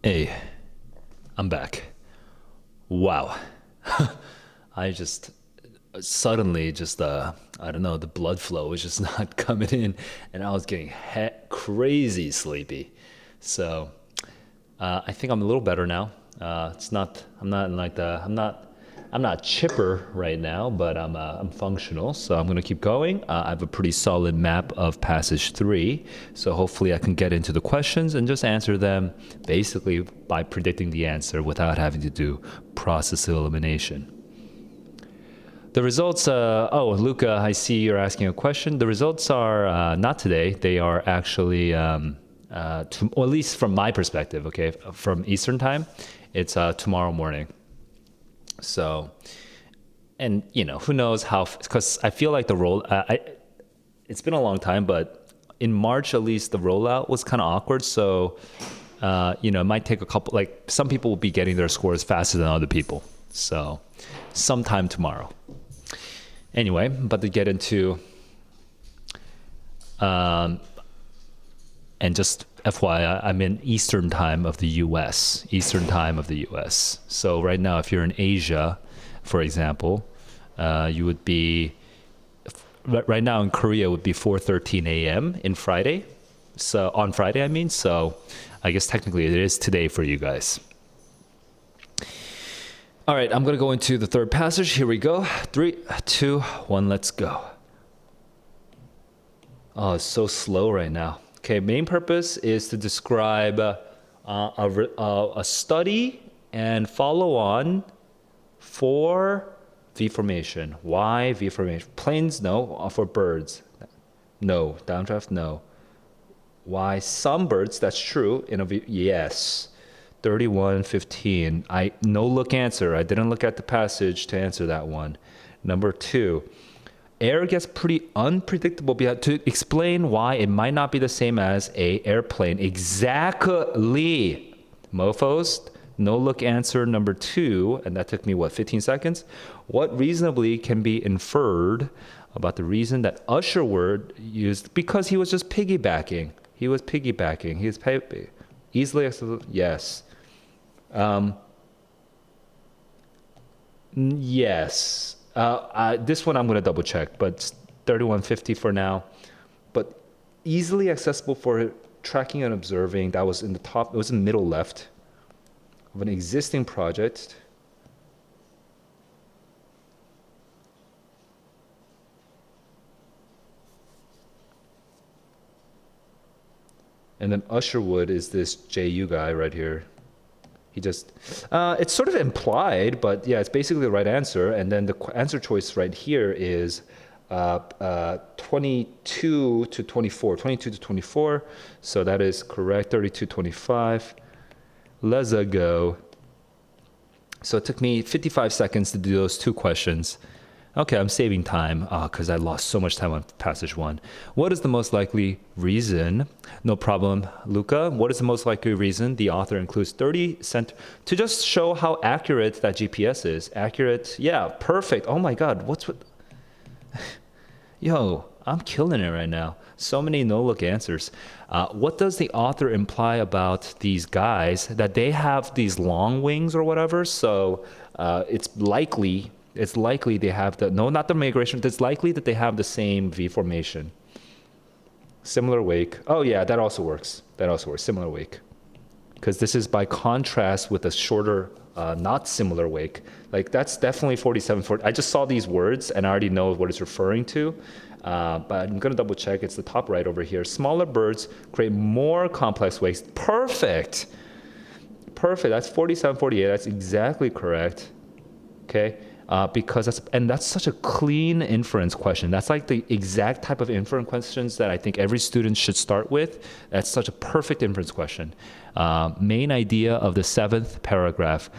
Hey, I'm back. Wow. I just suddenly just I don't know, the blood flow was just not coming in, and I was getting crazy sleepy. So I think I'm a little better now. It's not. I'm not in like the. I'm not chipper right now, but I'm functional. So I'm gonna keep going. I have a pretty solid map of passage 3. So hopefully I can get into the questions and just answer them basically by predicting the answer without having to do process elimination. The results, oh, Luca, I see you're asking a question. The results are not today. They are actually, or at least from my perspective, okay, from Eastern time, it's tomorrow morning. So, and you know, who knows how, because I feel like the it's been a long time, but in March, at least the rollout was kind of awkward. So, you know, it might take a couple, like some people will be getting their scores faster than other people. So sometime tomorrow. Anyway, but to get into And just FYI, I'm in Eastern time of the US. Eastern time of the US. So right now, if you're in Asia, for example, you would be right now in Korea would be 4:13 a.m. in Friday. So on Friday, I mean. So I guess technically it is today for you guys. All right, I'm gonna go into the third passage. Here we go. 3, 2, 1. Let's go. Oh, it's so slow right now. Okay, main purpose is to describe a study and follow on for V formation. Why V formation? Planes, no. For birds, no. Downdraft, no. Why some birds? That's true. In a V, yes. 31:15. No look answer. I didn't look at the passage to answer that one. Number 2. Air gets pretty unpredictable. To explain why it might not be the same as a airplane. Exactly. Mofos, no look answer number 2, and that took me, 15 seconds? What reasonably can be inferred about the reason that Usher word used? Because he was just piggybacking. He was easily accessible. Yes. Yes. This one I'm going to double check, but 3150 for now. But easily accessible for tracking and observing. That was in the top, it was in the middle left of an existing project. And then Usherwood is this JU guy right here. He just, it's sort of implied, but yeah, it's basically the right answer. And then the answer choice right here is 22 to 24, 22 to 24. So that is correct, 32:25. Let's go. So it took me 55 seconds to do those 2 questions. Okay, I'm saving time because I lost so much time on passage 1. What is the most likely reason? No problem, Luca. What is the most likely reason the author includes 30 cent to just show how accurate that GPS is? Accurate, yeah, perfect. Oh my God, what's with? Yo, I'm killing it right now. So many no-look answers. What does the author imply about these guys that they have these long wings or whatever? So it's likely they have not the migration, it's likely that they have the same V formation. Similar wake. Oh yeah, that also works. Similar wake. Because this is by contrast with a shorter, not similar wake. Like that's definitely 4740. I just saw these words and I already know what it's referring to. But I'm gonna double check. It's the top right over here. Smaller birds create more complex wakes. Perfect. That's 4748. That's exactly correct. Okay. Because that's such a clean inference question. That's like the exact type of inference questions that I think every student should start with. That's such a perfect inference question. Main idea of the 7th paragraph.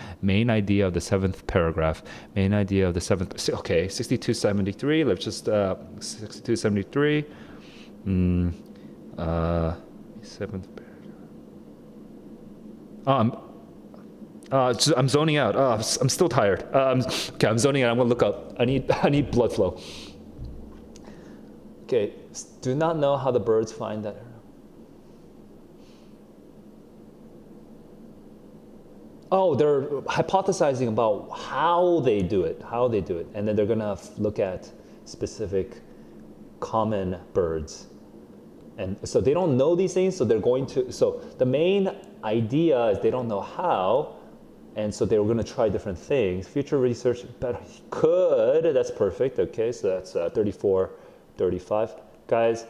Okay, 6273. Let's just 6273. 7th paragraph. I'm zoning out. I'm still tired. Okay, I'm zoning out. I'm gonna look up. I need blood flow. Okay, do not know how the birds find that. Oh, they're hypothesizing about how they do it, and then they're gonna look at specific common birds. And so they don't know these things, so they're going to. So the main idea is they don't know how. And so they were going to try different things. Future research, but could, that's perfect. Okay, so that's 34, 35. Guys,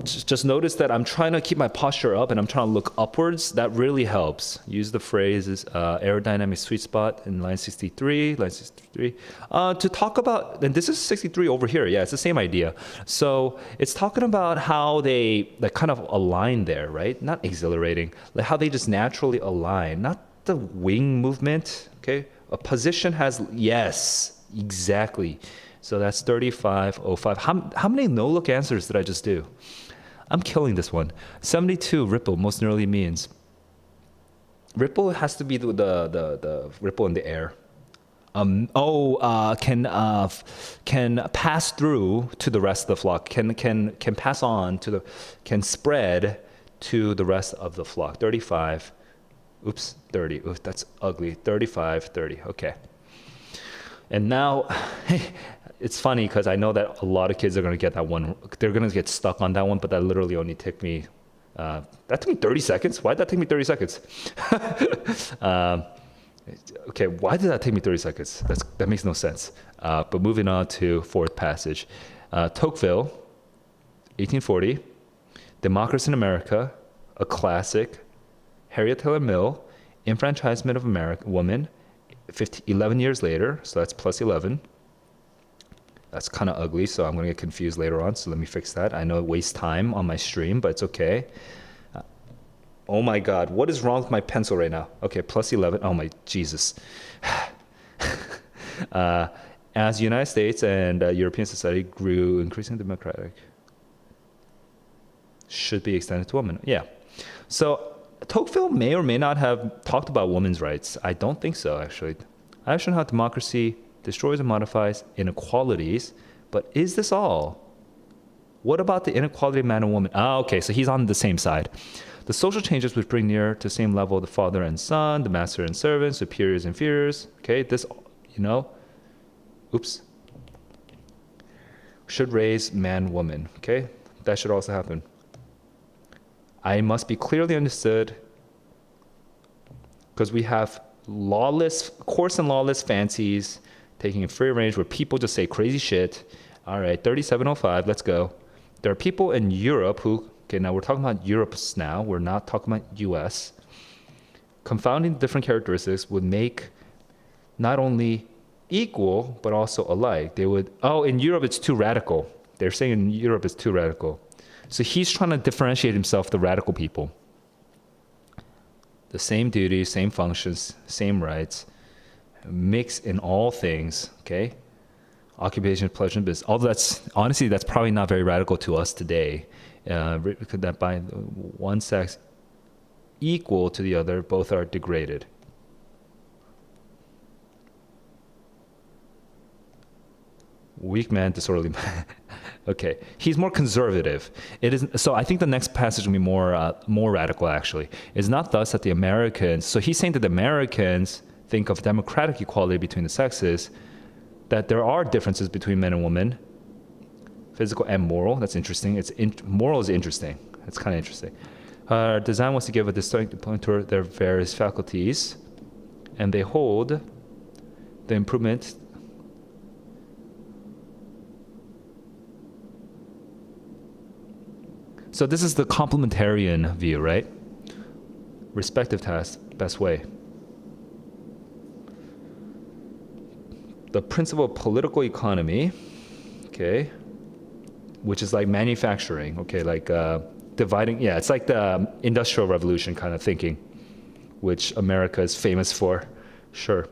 just notice that I'm trying to keep my posture up and I'm trying to look upwards. That really helps. Use the phrases aerodynamic sweet spot in line 63. To talk about, and this is 63 over here. Yeah, it's the same idea. So it's talking about how they kind of align there, right? Not exhilarating, like how they just naturally align, not the wing movement. Okay, a position has, yes, exactly. So that's 3505. How many no-look answers did I just do? I'm killing this one. 72 ripple most nearly means. Ripple has to be the ripple in the air. Can pass through to the rest of the flock. Can pass on to the can spread to the rest of the flock. 35. Oops, 30. Oops, that's ugly. 35, 30. Okay. And now, it's funny because I know that a lot of kids are going to get that one. They're going to get stuck on that one, but that literally only took me. That took me 30 seconds. Why did that take me 30 seconds? Okay, why did that take me 30 seconds? That makes no sense. But moving on to fourth passage. Tocqueville, 1840, Democracy in America, a classic. Harriet Taylor Mill, Enfranchisement of American Woman, 11 years later, so that's plus 11. That's kind of ugly, so I'm going to get confused later on, so let me fix that. I know it wastes time on my stream, but it's okay. Oh my God, what is wrong with my pencil right now? Okay, plus 11. Oh my Jesus. As the United States and European society grew increasingly democratic, should be extended to women. Yeah. So Tocqueville may or may not have talked about women's rights. I don't think so, actually. I've shown how democracy destroys and modifies inequalities, but is this all? What about the inequality of man and woman? Okay, so he's on the same side. The social changes which bring near to the same level the father and son, the master and servant, superiors and inferiors. Okay, this, oops. Should raise man, woman. Okay, that should also happen. I must be clearly understood because we have coarse and lawless fancies taking a free range where people just say crazy shit. All right, 3705, let's go. There are people in Europe who, okay, now we're talking about Europe now, we're not talking about US. Confounding different characteristics would make not only equal, but also alike. They would, in Europe it's too radical. They're saying in Europe it's too radical. So he's trying to differentiate himself, the radical people. The same duties, same functions, same rights, mix in all things, okay? Occupation, pleasure, and business. Although that's probably not very radical to us today. That by one sex equal to the other, both are degraded. Weak man, disorderly man. Okay, he's more conservative. It is so. I think the next passage will be more radical. Actually, it's not thus that the Americans. So he's saying that the Americans think of democratic equality between the sexes, that there are differences between men and women, physical and moral. That's interesting. Moral is interesting. It's kind of interesting. Design wants to give a distinct point to their various faculties, and they hold the improvement. So this is the complementarian view, right? Respective task, best way. The principle of political economy, okay, which is like manufacturing, okay, like dividing, yeah, it's like the Industrial Revolution kind of thinking, which America is famous for, sure.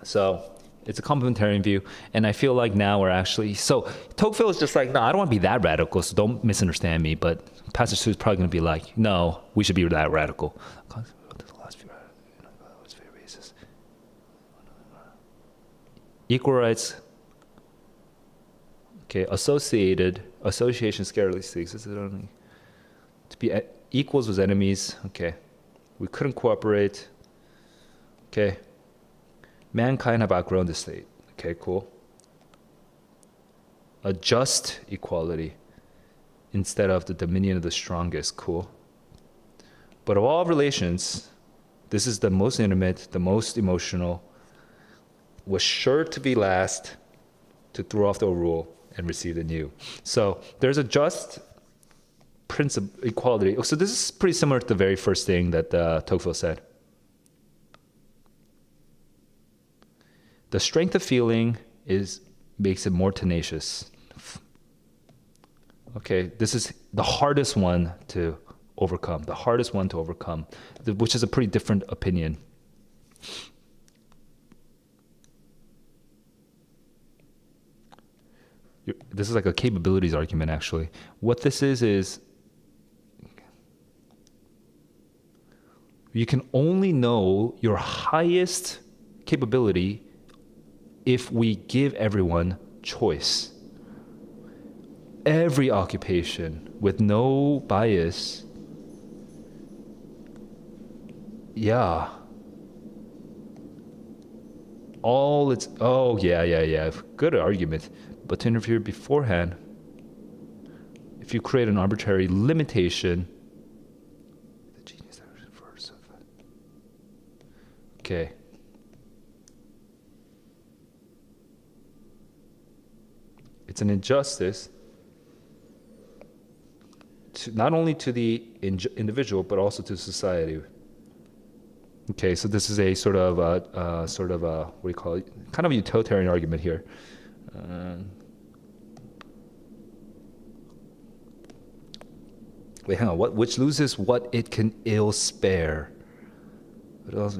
So it's a complementarian view, and I feel like now we're actually, so Tocqueville is just like, no, I don't want to be that radical, so don't misunderstand me, but Pastor Sue is probably going to be like, no, we should be that radical. Equal rights, okay, association scarcely exists. To be equals was enemies, okay. We couldn't cooperate, okay. Mankind have outgrown the state. Okay, cool. A just equality instead of the dominion of the strongest. Cool. But of all relations, this is the most intimate, the most emotional, was sure to be last to throw off the old rule and receive the new. So there's a just principle, equality. So this is pretty similar to the very first thing that Tocqueville said. The strength of feeling makes it more tenacious. Okay, this is the hardest one to overcome. The hardest one to overcome, which is a pretty different opinion. This is like a capabilities argument, actually. What this is you can only know your highest capability if we give everyone choice. Every occupation with no bias. Yeah. Yeah. Good argument. But to interfere beforehand, if you create an arbitrary limitation, the genius that was first of it. Okay. It's an injustice not only to the individual, but also to society. Okay, so this is a sort of what do you call it? Kind of a utilitarian argument here. Wait, hang on. Which loses what it can ill spare. What else?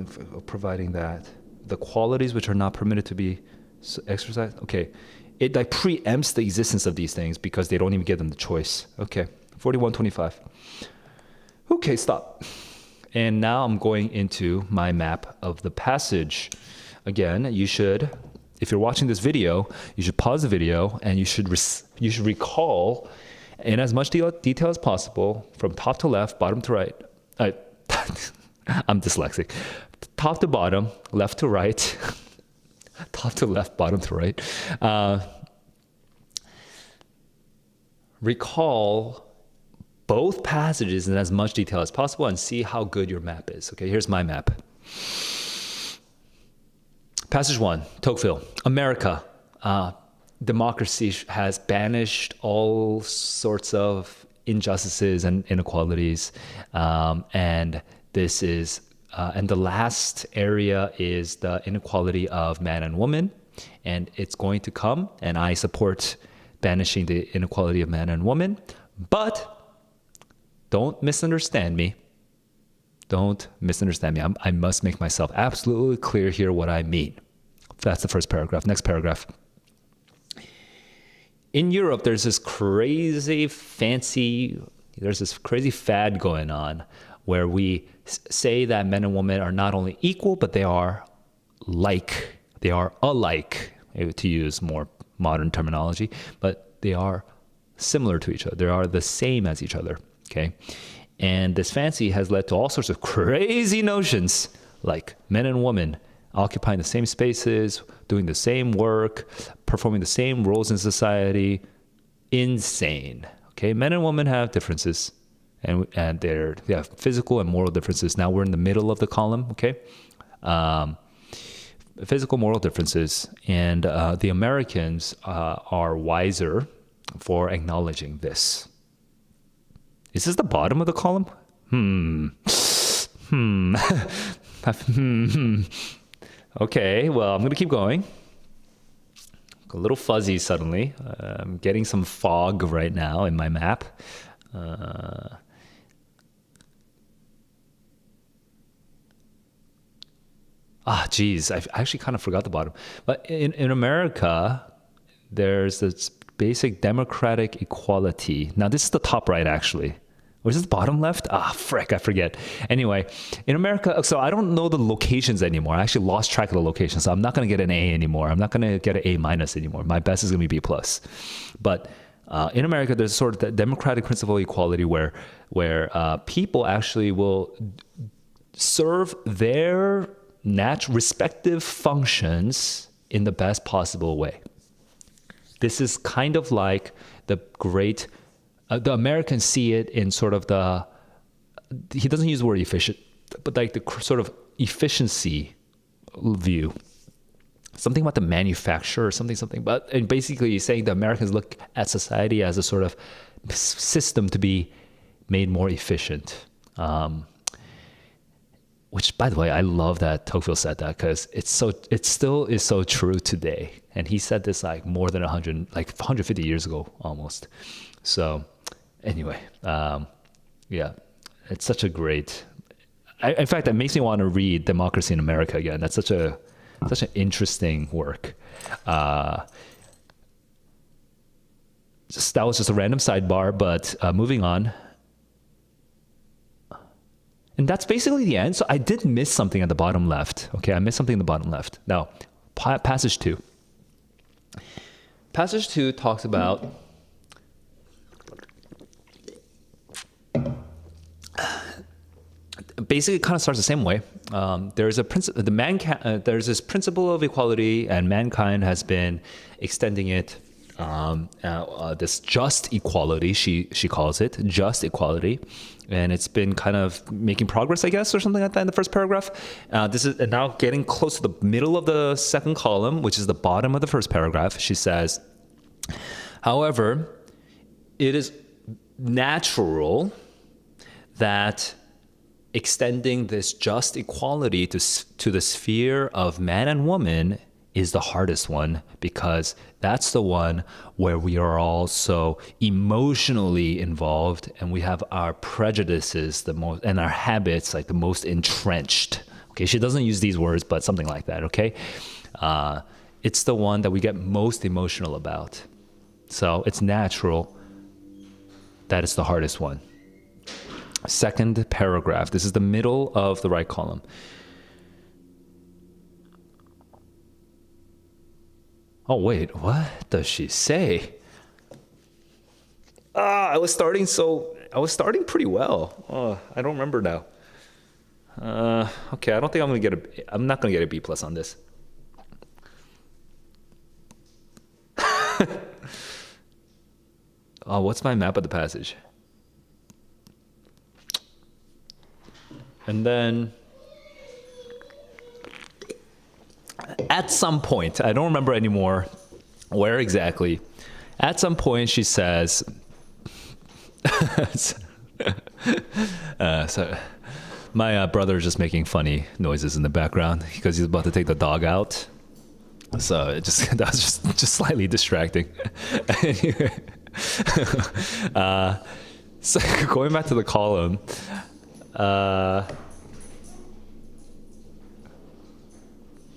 Providing that the qualities which are not permitted to be exercised. Okay, it like preempts the existence of these things because they don't even give them the choice. Okay. 4125. Okay, stop. And now I'm going into my map of the passage. Again, you should, if you're watching this video, you should pause the video and you should recall in as much detail as possible from top to left, bottom to right. I'm dyslexic. Top to bottom, left to right. Top to left, bottom to right. Recall both passages in as much detail as possible and see how good your map is. Okay, here's my map. Passage 1, Tocqueville. America, democracy has banished all sorts of injustices and inequalities. And this is, and the last area is the inequality of man and woman. And it's going to come, and I support banishing the inequality of man and woman. But don't misunderstand me. Don't misunderstand me. I must make myself absolutely clear here what I mean. That's the first paragraph. Next paragraph. In Europe, there's this crazy fad going on where we say that men and women are not only equal, but they are alike, to use more modern terminology, but they are similar to each other. They are the same as each other. Okay, and this fancy has led to all sorts of crazy notions, like men and women occupying the same spaces, doing the same work, performing the same roles in society. Insane. Okay, men and women have differences, and they have physical and moral differences. Now we're in the middle of the column. Okay, physical moral differences, and the Americans are wiser for acknowledging this. Is this the bottom of the column? Okay, well, I'm going to keep going. A little fuzzy suddenly. I'm getting some fog right now in my map. Geez, I actually kind of forgot the bottom. But in America, there's this basic democratic equality. Now, this is the top right, actually. Or is this the bottom left? Frick, I forget. Anyway, in America, so I don't know the locations anymore. I actually lost track of the locations, so I'm not going to get an A anymore. I'm not going to get an A- anymore. My best is going to be B+. But in America, there's sort of the democratic principle of equality where people actually will serve their respective functions in the best possible way. This is kind of like the great... the Americans see it in sort of he doesn't use the word efficient, but like the sort of efficiency view. Something about the manufacturer, something. But and basically he's saying the Americans look at society as a sort of system to be made more efficient. Which, by the way, I love that Tocqueville said that because it still is so true today. And he said this like more than 150 years ago almost. So anyway, yeah, it's such a great... in fact, that makes me want to read Democracy in America again. That's such an interesting work. That was just a random sidebar, but moving on. And that's basically the end. So I did miss something at the bottom left. Okay, I missed something in the bottom left. Now, passage 2. Passage 2 talks about basically kind of starts the same way. There's this principle of equality, and mankind has been extending it. This just equality, she calls it just equality, and it's been kind of making progress, I guess, or something like that in the first paragraph. This is now getting close to the middle of the second column, which is the bottom of the first paragraph. She says, however, it is natural that extending this just equality to the sphere of man and woman is the hardest one, because that's the one where we are all so emotionally involved, and we have our prejudices the most and our habits like the most entrenched. Okay, she doesn't use these words, but something like that. Okay, it's the one that we get most emotional about, so it's natural that it's the hardest one. Second paragraph. This is the middle of the right column. Oh, wait, what does she say? I was starting pretty well. I don't remember now. Okay, I don't think I'm not gonna get a B plus on this. What's my map of the passage? And then at some point, I don't remember anymore where exactly, at some point she says, so my brother is just making funny noises in the background because he's about to take the dog out. So that was just slightly distracting. Anyway, so going back to the column,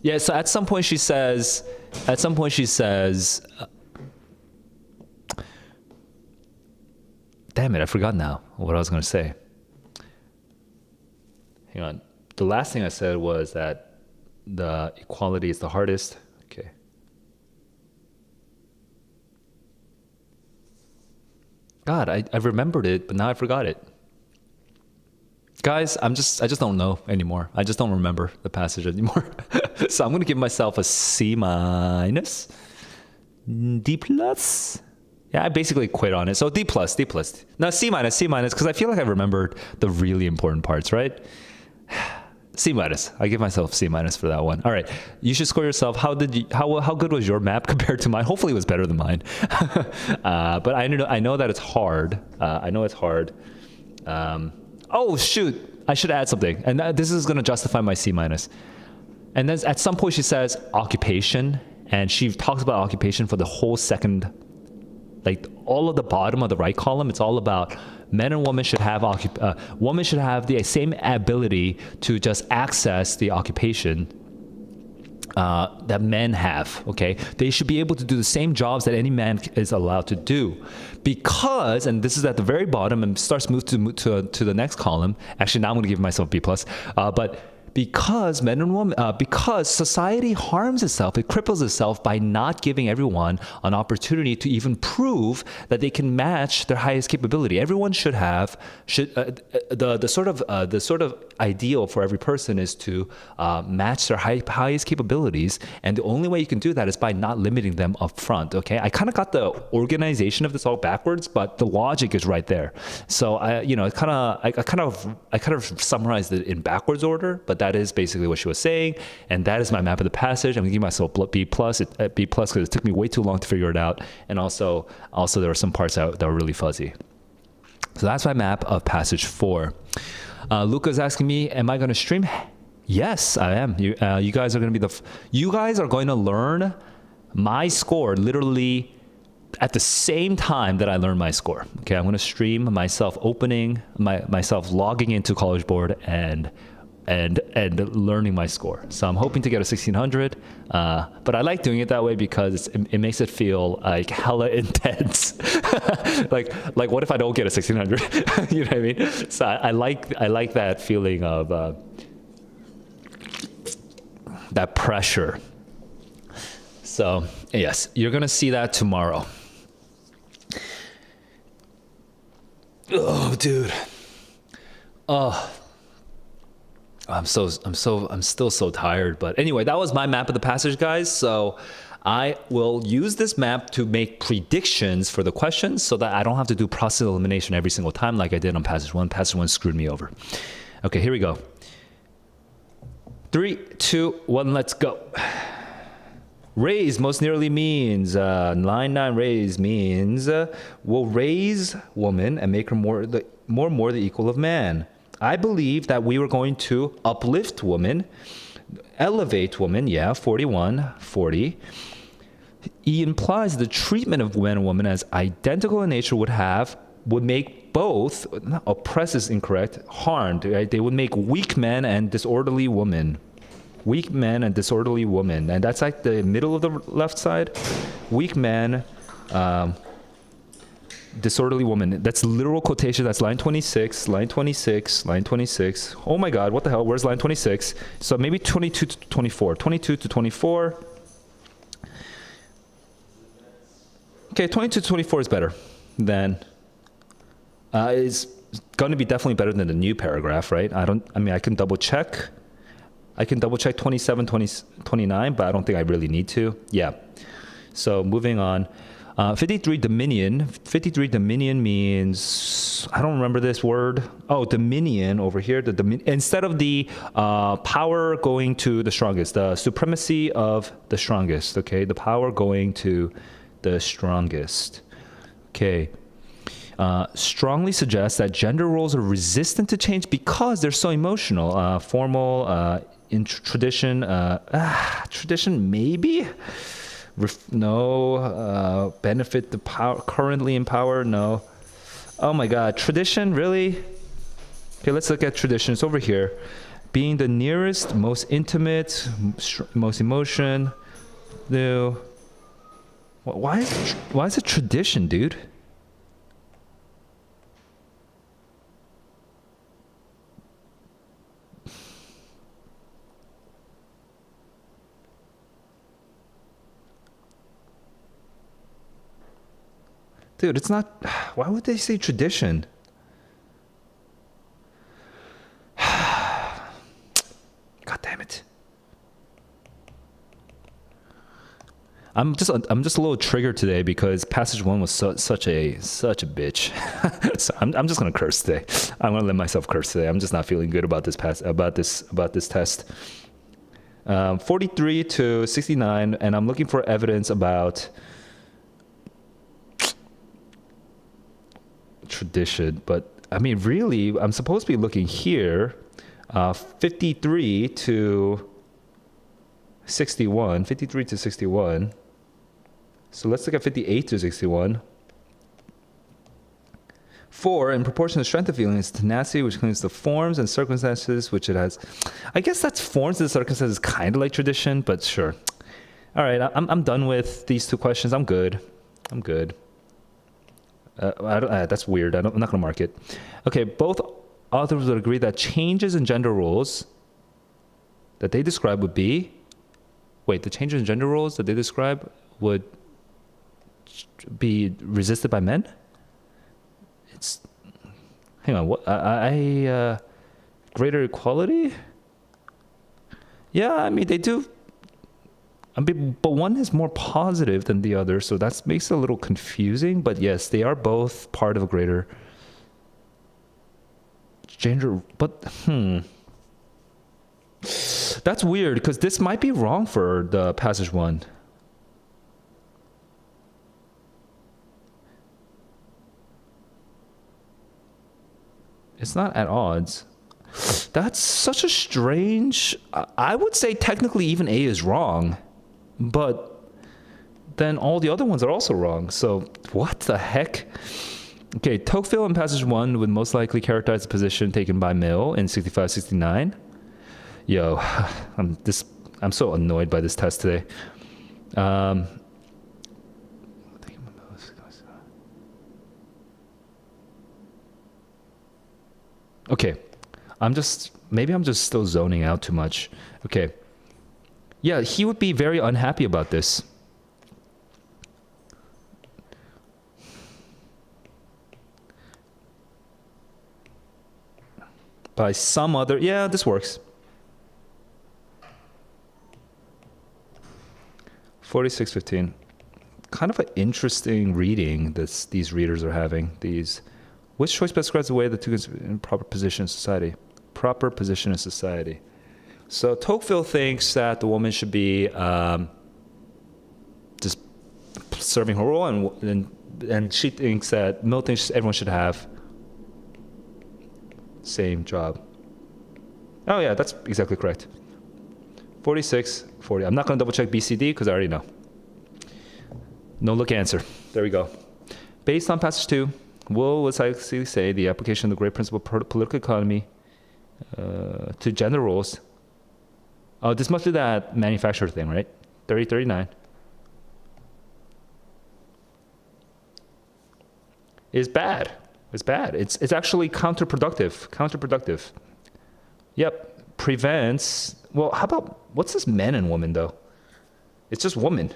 yeah, so at some point she says, damn it, I forgot now what I was going to say. Hang on. The last thing I said was that the equality is the hardest. Okay. God, I remembered it, but now I forgot it. Guys, I just don't know anymore. I just don't remember the passage anymore. So I'm going to give myself a C minus, D plus. Yeah, I basically quit on it. So D plus. No, C minus, because I feel like I remembered the really important parts, right? C minus. I give myself C minus for that one. All right, you should score yourself. How good was your map compared to mine? Hopefully, it was better than mine. But I know that it's hard. I know it's hard. Oh shoot! I should add something, and this is going to justify my C minus. And then at some point she says occupation, and she talks about occupation for the whole second, like all of the bottom of the right column. It's all about men and women should have women should have the same ability to just access the occupation that men have. Okay, they should be able to do the same jobs that any man is allowed to do, because, and this is at the very bottom and starts move to the next column. Actually, now I'm going to give myself B plus, but. Because men and women, because society harms itself, it cripples itself by not giving everyone an opportunity to even prove that they can match their highest capability. Everyone should have the sort of ideal for every person is to match their highest capabilities, and the only way you can do that is by not limiting them up front. Okay, I kind of got the organization of this all backwards, but the logic is right there. So I kind of summarized it in backwards order, but that is basically what she was saying, and that is my map of the passage. I'm gonna give myself B plus because it took me way too long to figure it out, and also there were some parts that were really fuzzy. So that's my map of passage 4. Luca's asking me, am I going to stream? Yes, I am. You guys are going to be you guys are going to learn my score literally at the same time that I learn my score. Okay, I'm going to stream myself opening myself logging into College Board and learning my score. So I'm hoping to get a 1600, but I like doing it that way because it makes it feel like hella intense. like what if I don't get a 1600? You know what I mean? So I like that feeling of that pressure. So yes, you're gonna see that tomorrow. Oh, dude. Oh, I'm still so tired. But anyway, that was my map of the passage, guys. So I will use this map to make predictions for the questions so that I don't have to do process elimination every single time like I did on passage one. Passage one screwed me over. Okay, here we go. 3, 2, 1, let's go. Raise most nearly means, line 9 raise means, will raise woman and make her more the equal of man. I believe that we were going to uplift woman, elevate woman, yeah, 41, 40. He implies the treatment of man and woman as identical in nature would make both, oppress is incorrect, harmed, right? They would make weak men and disorderly women. Weak men and disorderly women. And that's like the middle of the left side. Weak man, disorderly woman. That's literal quotation. That's line 26, line 26, line 26. Oh my God, what the hell? Where's line 26? So maybe 22 to 24. 22 to 24. Okay, 22 to 24 is better than... it's going to be definitely better than the new paragraph, right? I mean, I can double check. I can double check 27, 20, 29, but I don't think I really need to. Yeah. So moving on. 53 dominion. 53 dominion means, I don't remember this word. Oh, dominion over here. Instead of the power going to the strongest, the supremacy of the strongest. Okay, the power going to the strongest. Okay. Strongly suggests that gender roles are resistant to change because they're so emotional. Formal, in tradition, tradition maybe? No. Benefit the power, currently in power? No. Oh my God, tradition, really? Okay, let's look at tradition. It's over here. Being the nearest, most intimate, most emotion. No. Why is it tradition, dude? Dude, it's not... Why would they say tradition? God damn it. I'm just a little triggered today because passage one was such a bitch. So I'm just gonna curse today. I'm gonna let myself curse today. I'm just not feeling good about this test. 43 to 69, and I'm looking for evidence about tradition, but I mean, really, I'm supposed to be looking here. 53 to 61. 53 to 61. So let's look at 58 to 61. 4, in proportion to strength of feeling, is tenacity, which includes the forms and circumstances which it has. I guess that's forms and circumstances, kind of like tradition, but sure. All right, I'm done with these two questions. I'm good. That's weird. I'm not going to mark it. Okay, both authors would agree that changes in gender roles that they describe would be... Wait, the changes in gender roles that they describe would be resisted by men? It's... Hang on, what? Greater equality? Yeah, I mean, they do... but one is more positive than the other, so that makes it a little confusing. But yes, they are both part of a greater gender. But that's weird because this might be wrong for the passage one. It's not at odds. That's such a strange... I would say technically even A is wrong. But then all the other ones are also wrong. So what the heck? Okay, Tocqueville in passage 1 would most likely characterize the position taken by Mill in 65-69. Yo, I'm so annoyed by this test today. Okay, maybe I'm just still zoning out too much. Okay. Yeah, he would be very unhappy about this. by some other, yeah, this works. 4615. Kind of an interesting reading these readers are having. Which choice best describes the way the two in proper position in society? Proper position in society. So Tocqueville thinks that the woman should be just serving her role, and she thinks that Mill thinks everyone should have same job. Oh yeah, that's exactly correct. 46, 40. I'm not going to double check BCD because I already know. No look answer. There we go. Based on passage 2, will likely say the application of the great principle of political economy to gender roles. Oh, this must be that manufacturer thing, right? 3039. Is bad. It's bad. It's actually counterproductive. Counterproductive. Yep. Prevents. Well, how about, what's this men and women though? It's just woman.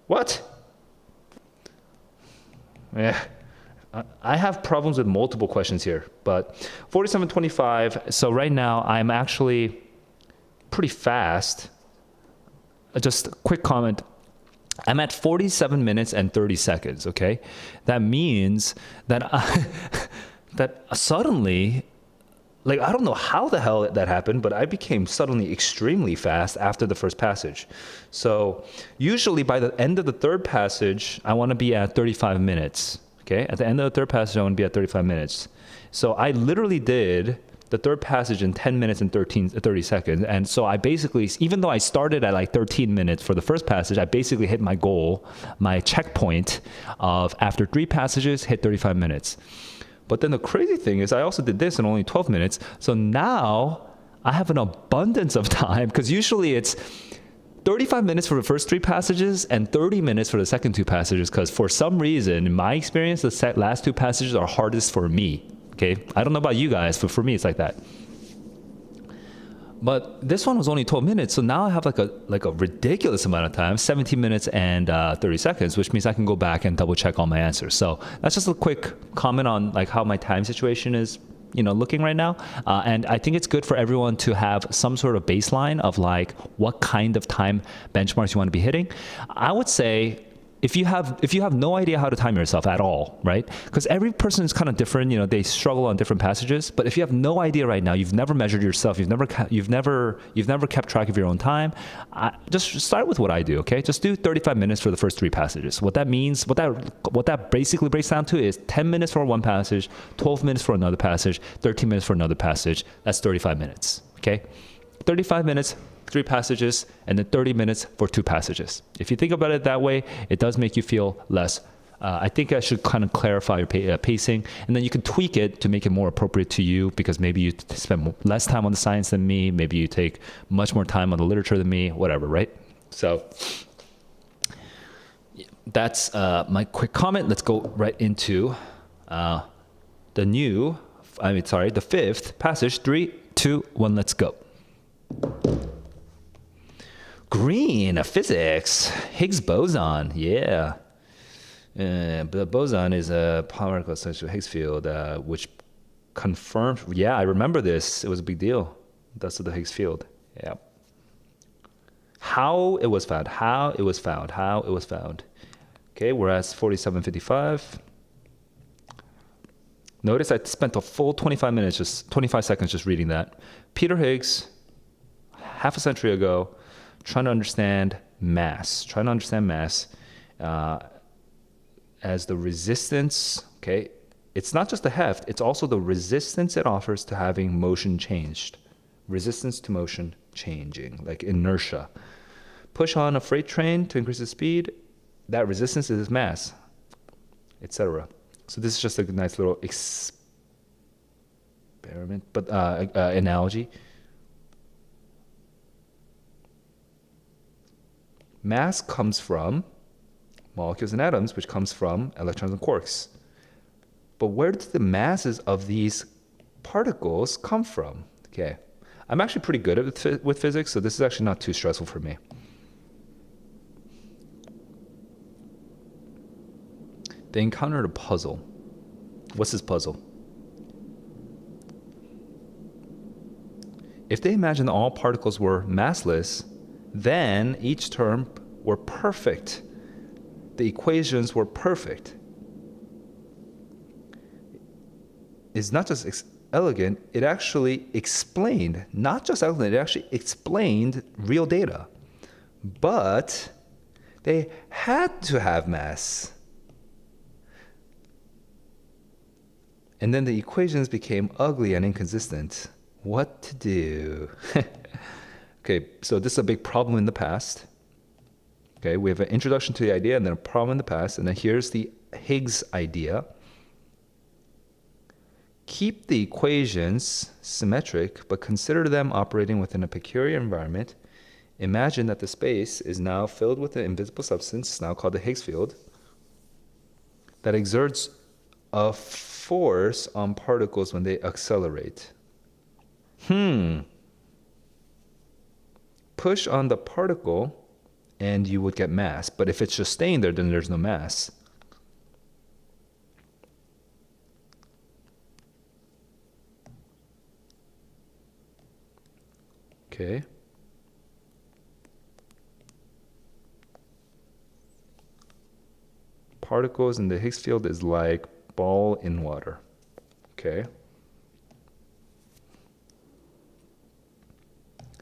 What? Yeah. I have problems with multiple questions here, but 4725. So right now I'm actually pretty fast. Just a quick comment. I'm at 47 minutes and 30 seconds, okay? That means that that suddenly, like, I don't know how the hell that happened, but I became suddenly extremely fast after the first passage. So usually by the end of the third passage, I want to be at 35 minutes, okay? At the end of the third passage, I want to be at 35 minutes. So I literally did the third passage in 10 minutes and 30 seconds. And so I basically, even though I started at like 13 minutes for the first passage, I basically hit my goal, my checkpoint of after 3 passages, hit 35 minutes. But then the crazy thing is I also did this in only 12 minutes. So now I have an abundance of time, because usually it's 35 minutes for the first 3 passages and 30 minutes for the second 2 passages, because for some reason, in my experience, the last 2 passages are hardest for me. Okay, I don't know about you guys, but for me, it's like that. But this one was only 12 minutes, so now I have like a ridiculous amount of time, 17 minutes and 30 seconds, which means I can go back and double check all my answers. So that's just a quick comment on like how my time situation is, looking right now. And I think it's good for everyone to have some sort of baseline of like what kind of time benchmarks you want to be hitting. I would say, if you have no idea how to time yourself at all, right? Because every person is kind of different. They struggle on different passages. But if you have no idea right now, you've never measured yourself, you've never kept track of your own time, just start with what I do. Okay, just do 35 minutes for the first 3 passages. What that means, what that basically breaks down to is 10 minutes for one passage, 12 minutes for another passage, 13 minutes for another passage. That's 35 minutes. Okay, 35 minutes. 3 passages, and then 30 minutes for 2 passages. If you think about it that way, it does make you feel less. I think I should kind of clarify your pacing, and then you can tweak it to make it more appropriate to you, because maybe you spend less time on the science than me, maybe you take much more time on the literature than me, whatever, right? So that's my quick comment. Let's go right into the 5th passage. 3, 2, 1, let's go. Green, physics, Higgs boson, yeah. The boson is a particle associated with Higgs field, which confirms, yeah, I remember this. It was a big deal. That's the Higgs field, yeah. How it was found. Okay, we're at 4755. Notice I spent a full 25 seconds just reading that. Peter Higgs, half a century ago, trying to understand mass as the resistance, okay? It's not just the heft, it's also the resistance it offers to having motion changed. Resistance to motion changing, like inertia. Push on a freight train to increase the speed, that resistance is mass, etc. So this is just a nice little experiment, but analogy. Mass comes from molecules and atoms, which comes from electrons and quarks. But where do the masses of these particles come from? Okay, I'm actually pretty good with physics, so this is actually not too stressful for me. They encountered a puzzle. What's this puzzle? If they imagined all particles were massless, then each term were perfect. The equations were perfect. It's not just elegant, it actually explained, not just elegant, it actually explained real data. But they had to have mass. And then the equations became ugly and inconsistent. What to do? Okay, so this is a big problem in the past. Okay, we have an introduction to the idea and then a problem in the past, and then here's the Higgs idea. Keep the equations symmetric, but consider them operating within a peculiar environment. Imagine that the space is now filled with an invisible substance, now called the Higgs field, that exerts a force on particles when they accelerate. Push on the particle and you would get mass, but if it's just staying there, then there's no mass. Okay. Particles in the Higgs field is like ball in water. Okay.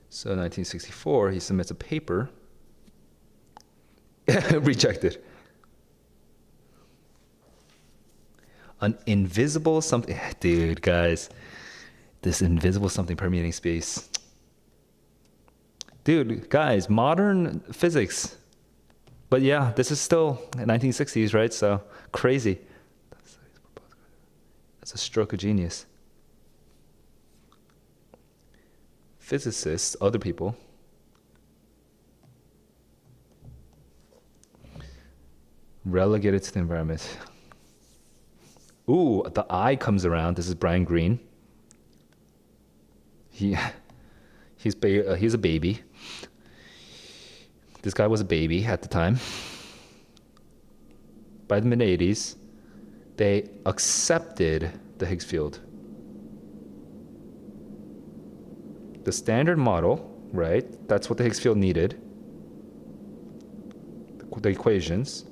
So 1964, he submits a paper. Rejected. An invisible something. Dude, guys. This invisible something permeating space. Dude, guys, modern physics. But yeah, this is still 1960s, right? So crazy. That's a stroke of genius. Physicists, other people, relegated to the environment. Ooh, the eye comes around. This is Brian Greene. He's a baby. This guy was a baby at the time. By the mid-80s, they accepted the Higgs field. The standard model, right? That's what the Higgs field needed. The equations.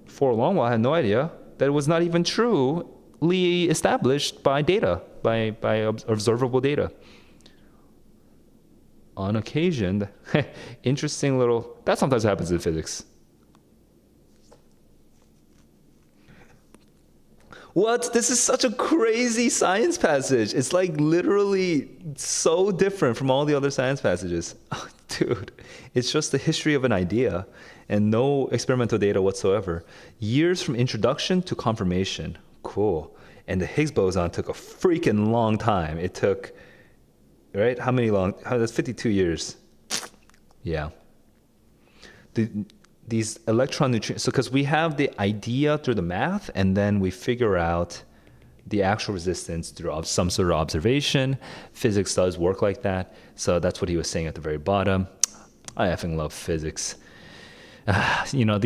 For a long while, I had no idea that it was not even truly established by data, by observable data. On occasion, interesting little, that sometimes happens in physics. What? This is such a crazy science passage. It's like literally so different from all the other science passages. Oh, dude, it's just the history of an idea and no experimental data whatsoever. Years from introduction to confirmation. Cool. And the Higgs boson took a freaking long time. It took, right? That's 52 years. Yeah. These electron neutrinos, so because we have the idea through the math, and then we figure out the actual resistance through some sort of observation. Physics does work like that. So that's what he was saying at the very bottom. I effing love physics.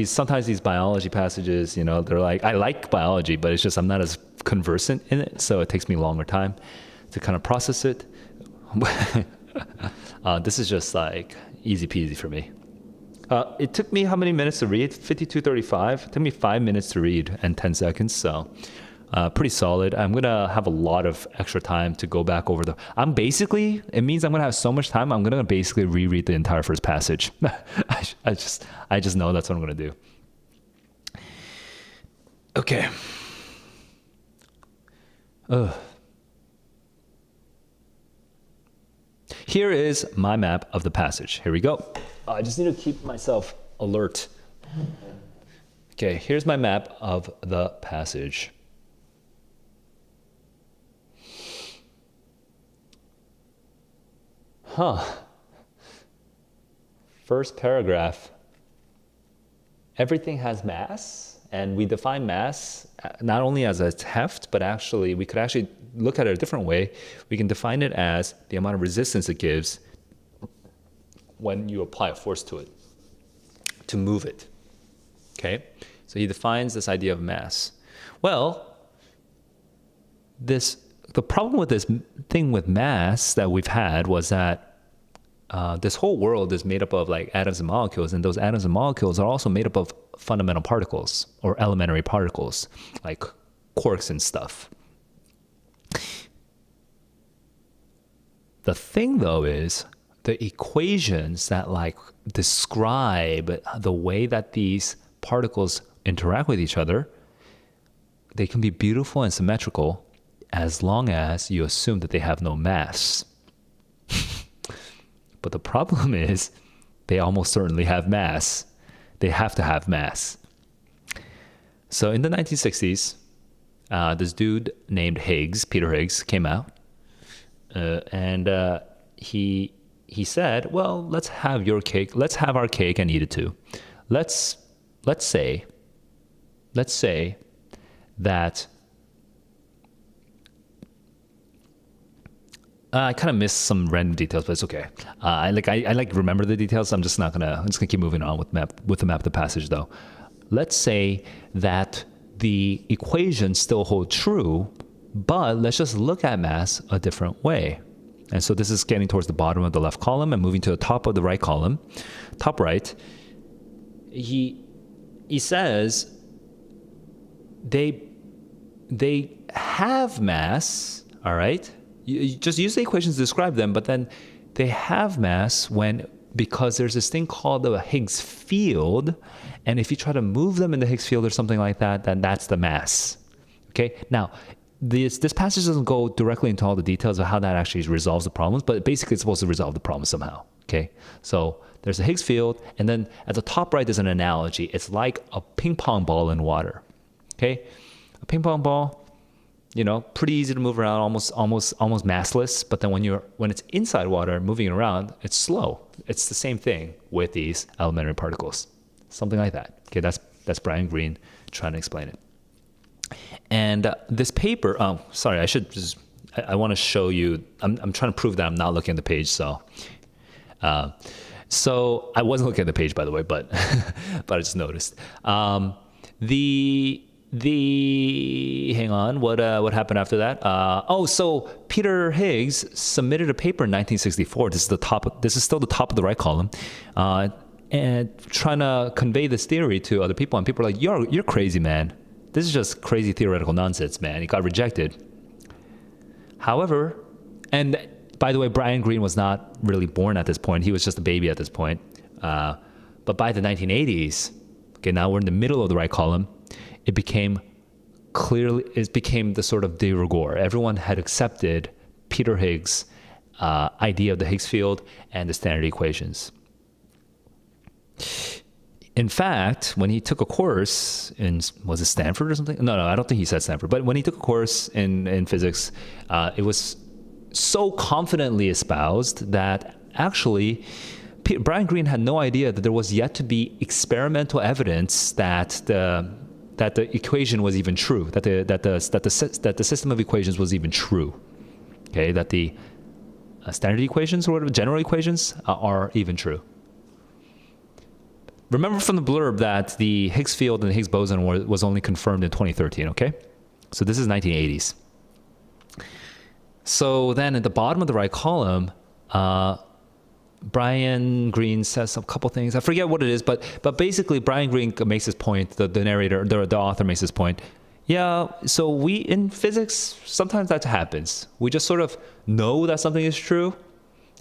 Sometimes these biology passages, they're like, I like biology, but it's just I'm not as conversant in it, so it takes me a longer time to kind of process it. This is just like easy peasy for me. It took me how many minutes to read? 52:35. It took me 5 minutes to read and 10 seconds, so pretty solid. I'm gonna have a lot of extra time to go back over it means I'm gonna have so much time, I'm gonna basically reread the entire first passage. I just know that's what I'm gonna do. Okay. Here is my map of the passage. Here we go. I just need to keep myself alert. Okay, here's my map of the passage. First paragraph. Everything has mass, and we define mass not only as its heft, but actually we could actually look at it a different way, we can define it as the amount of resistance it gives when you apply a force to it, to move it. Okay? So he defines this idea of mass. Well, the problem with this thing with mass that we've had was that this whole world is made up of like atoms and molecules, and those atoms and molecules are also made up of fundamental particles or elementary particles, like quarks and stuff. The thing though is the equations that like describe the way that these particles interact with each other, they can be beautiful and symmetrical as long as you assume that they have no mass. But the problem is they almost certainly have mass. They have to have mass. So in the 1960s, this dude named Higgs, Peter Higgs, came out, and he said, "Well, let's have your cake. Let's have our cake and eat it too. Let's say that." I kind of missed some random details, but it's okay. I remember the details. I'm just gonna keep moving on with the map of the passage though. Let's say that the equations still hold true, but let's just look at mass a different way. And so this is getting towards the bottom of the left column and moving to the top of the right column, top right. He says they have mass, all right? You just use the equations to describe them, but then they have mass because there's this thing called the Higgs field, and if you try to move them in the Higgs field or something like that, then that's the mass. Okay? Now, this passage doesn't go directly into all the details of how that actually resolves the problems, but basically it's supposed to resolve the problem somehow. Okay? So there's a Higgs field, and then at the top right there's an analogy. It's like a ping pong ball in water. Okay? A ping pong ball, pretty easy to move around, almost massless. But then when it's inside water, moving it around, it's slow. It's the same thing with these elementary particles, something like that. Okay, that's Brian Greene trying to explain it. And this paper, I want to show you. I'm trying to prove that I'm not looking at the page. So I wasn't looking at the page, by the way, but I just noticed hang on, what happened after that? So Peter Higgs submitted a paper in 1964. This is still the top of the right column, and trying to convey this theory to other people. And people are like, "You're crazy, man. This is just crazy theoretical nonsense, man." It got rejected. However, and by the way, Brian Greene was not really born at this point. He was just a baby at this point. But by the 1980s, okay, now we're in the middle of the right column. It became the sort of de rigueur. Everyone had accepted Peter Higgs' idea of the Higgs field and the standard equations. In fact, when he took a course was it Stanford or something? No, I don't think he said Stanford. But when he took a course in physics, it was so confidently espoused that actually Brian Greene had no idea that there was yet to be experimental evidence that the equation was even true, that the system of equations was even true. Okay, that the standard equations or whatever, general equations are even true. Remember from the blurb that the Higgs field and the Higgs boson was only confirmed in 2013, okay? So this is 1980s. So then at the bottom of the right column, Brian Greene says a couple things. I forget what it is, but basically Brian Greene makes his point, the narrator, the author makes his point. Yeah, so in physics, sometimes that happens. We just sort of know that something is true,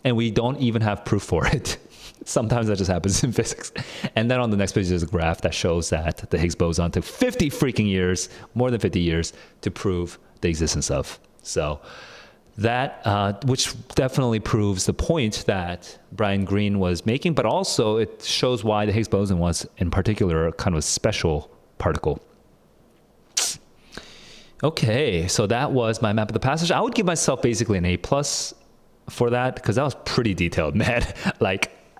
and we don't even have proof for it. Sometimes that just happens in physics. And then on the next page, there's a graph that shows that the Higgs boson took 50 freaking years, more than 50 years, to prove the existence of. So that, which definitely proves the point that Brian Greene was making, but also it shows why the Higgs boson was, in particular, kind of a special particle. Okay, so that was my map of the passage. I would give myself basically an A+ for that, because that was pretty detailed, man.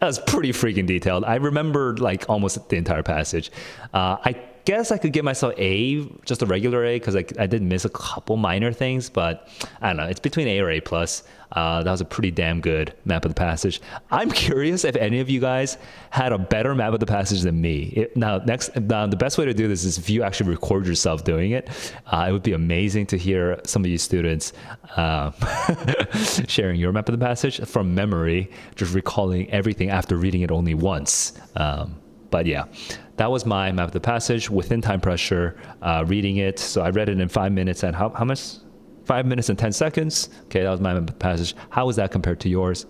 That was pretty freaking detailed. I remembered almost the entire passage. I guess I could give myself A, just a regular A, because I did miss a couple minor things, but I don't know. It's between A or A plus. That was a pretty damn good map of the passage. I'm curious if any of you guys had a better map of the passage than me. Now, the best way to do this is if you actually record yourself doing it. It would be amazing to hear some of you students sharing your map of the passage from memory, just recalling everything after reading it only once. But yeah, that was my map of the passage within time pressure, reading it. So I read it in 5 minutes and how much? 5 minutes and 10 seconds. Okay, that was my map of the passage. How was that compared to yours?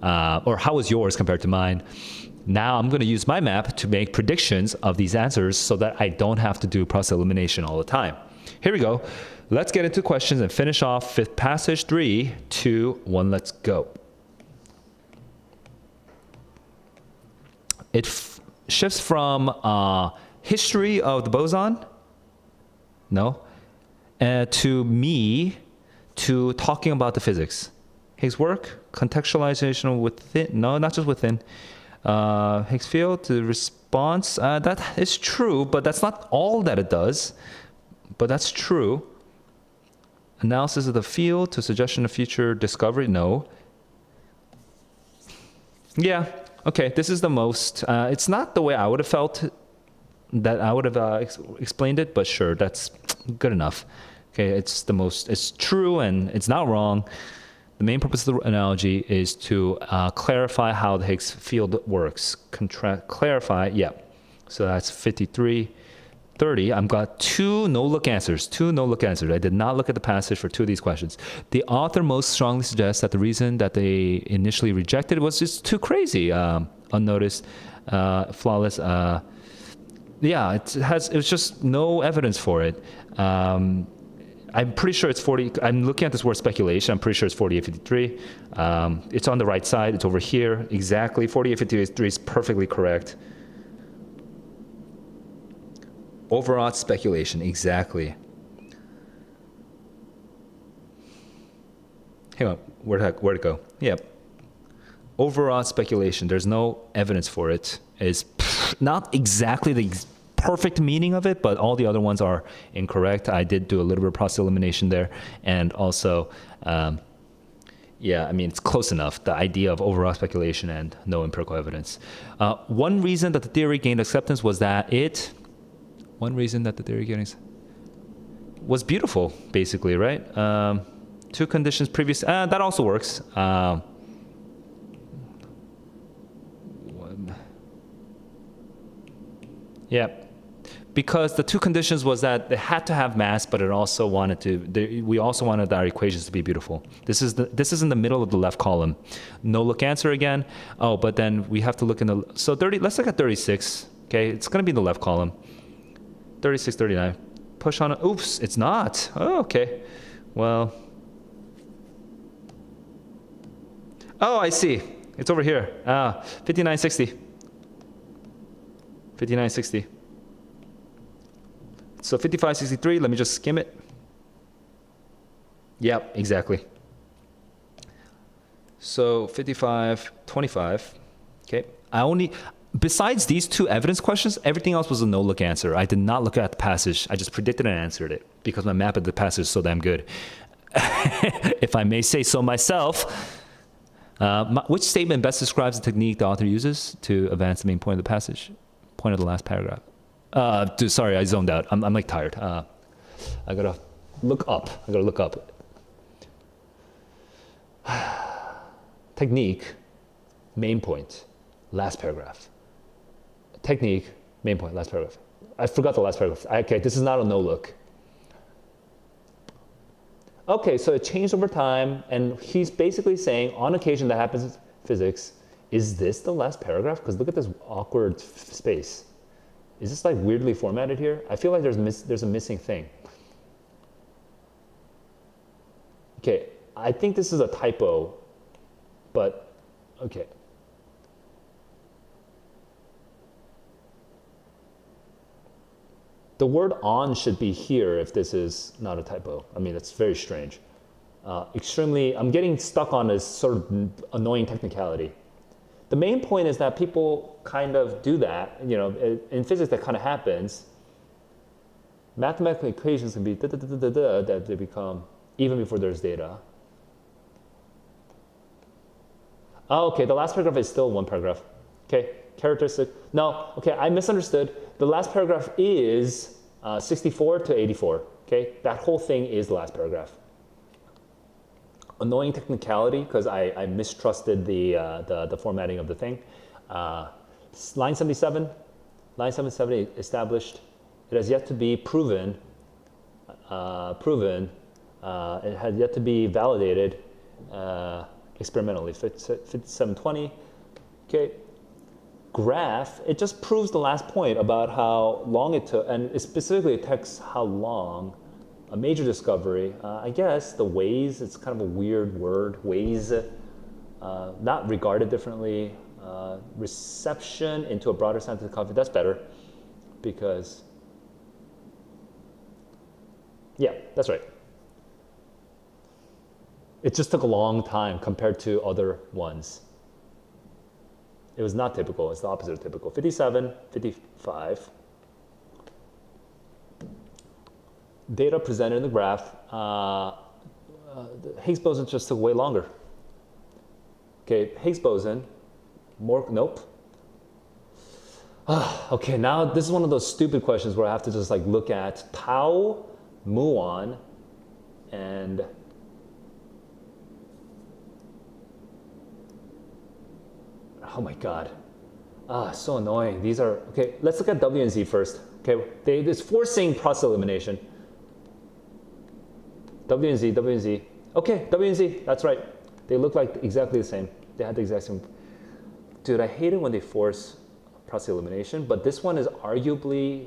Or how was yours compared to mine? Now I'm going to use my map to make predictions of these answers so that I don't have to do process elimination all the time. Here we go. Let's get into questions and finish off fifth passage. 3, 2, 1, let's go. It shifts from history of the boson, no, to me, to talking about the physics. Higgs work, contextualization within, no, not just within. Higgs field, the response, that is true, but that's not all that it does, but that's true. Analysis of the field to suggestion of future discovery, no. Yeah. Okay, this is the most, it's not the way I would have felt that I would have explained it, but sure, that's good enough. Okay, it's the most, it's true and it's not wrong. The main purpose of the analogy is to clarify how the Higgs field works. Clarify, yeah. So that's 53, 30. I've got two no-look answers. I did not look at the passage for 2 of these questions. The author most strongly suggests that the reason that they initially rejected it was just too crazy, unnoticed, flawless. Yeah, it's just no evidence for it. I'm pretty sure it's 40. I'm looking at this word speculation. I'm pretty sure it's 4853. It's on the right side. It's over here. Exactly. 4853 is perfectly correct. Overwrought speculation, exactly. Hang on, where'd it go? Yep. Overwrought speculation, there's no evidence for it. It's not exactly the perfect meaning of it, but all the other ones are incorrect. I did do a little bit of process elimination there. And also, yeah, I mean, it's close enough. The idea of overall speculation and no empirical evidence. One reason that the theory gained acceptance was that was beautiful, basically, right? 2 conditions previous, that also works. Yeah, because the 2 conditions was that they had to have mass, but it also we also wanted our equations to be beautiful. This is in the middle of the left column. No look answer again. Oh, but then we have to look in the, so 30, let's look at 36. Okay, it's gonna be in the left column. 36, 39. Push on it. Oops, it's not. Oh, okay. Well. Oh, I see. It's over here. 5960. 5960. So 5563, let me just skim it. Yep, exactly. So 5525. Okay. Besides these 2 evidence questions, everything else was a no-look answer. I did not look at the passage. I just predicted and answered it because my map of the passage is so damn good. If I may say so myself. Which statement best describes the technique the author uses to advance the main point of the passage? Point of the last paragraph. Sorry, I zoned out. I'm like tired. I gotta look up. Technique, main point, last paragraph. Technique, main point, last paragraph. I forgot the last paragraph. Okay, this is not a no-look. Okay, so it changed over time, and he's basically saying, on occasion that happens in physics, is this the last paragraph? Because look at this awkward space. Is this like weirdly formatted here? I feel like there's a missing thing. Okay, I think this is a typo, but okay. The word on should be here if this is not a typo. I mean, that's very strange. I'm getting stuck on this sort of annoying technicality. The main point is that people kind of do that, you know, in physics that kind of happens. Mathematical equations can be that they become even before there's data. Oh, okay, the last paragraph is still one paragraph. Okay, characteristic. No, okay, I misunderstood. The last paragraph is 64 to 84. Okay, that whole thing is the last paragraph. Annoying technicality because I mistrusted the formatting of the thing. Line 77, line 770 established. It has yet to be proven. It had yet to be validated experimentally. 5720. Okay. Graph. It just proves the last point about how long it took, and it specifically texts how long. A major discovery. I guess the ways. It's kind of a weird word. Ways. Not regarded differently. Reception into a broader scientific context. That's better, because. Yeah, that's right. It just took a long time compared to other ones. It was not typical. It's the opposite of typical. 57, 55. Data presented in the graph. The Higgs boson just took way longer. Okay, Higgs boson. More, nope. Okay, now this is one of those stupid questions where I have to just like look at tau, muon, and oh my god, so annoying. These are, okay, let's look at W and Z first. Okay, it's forcing process elimination. W and Z, W and Z. Okay, W and Z, that's right. They look like exactly the same. They had the exact same. Dude, I hate it when they force process elimination, but this one is arguably,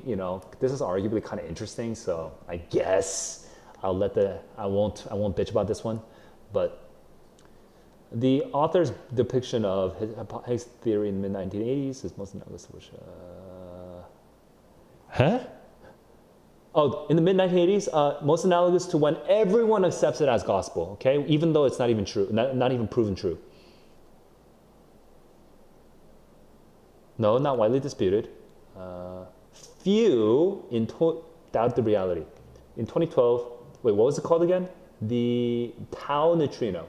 this is arguably kind of interesting, so I guess I won't bitch about this one, but the author's depiction of Higgs theory in the mid-1980s is most analogous to which, Oh, in the mid-1980s, most analogous to when everyone accepts it as gospel, okay? Even though it's not even true, not even proven true. No, not widely disputed. Few doubt the reality. In 2012, wait, what was it called again? The tau neutrino.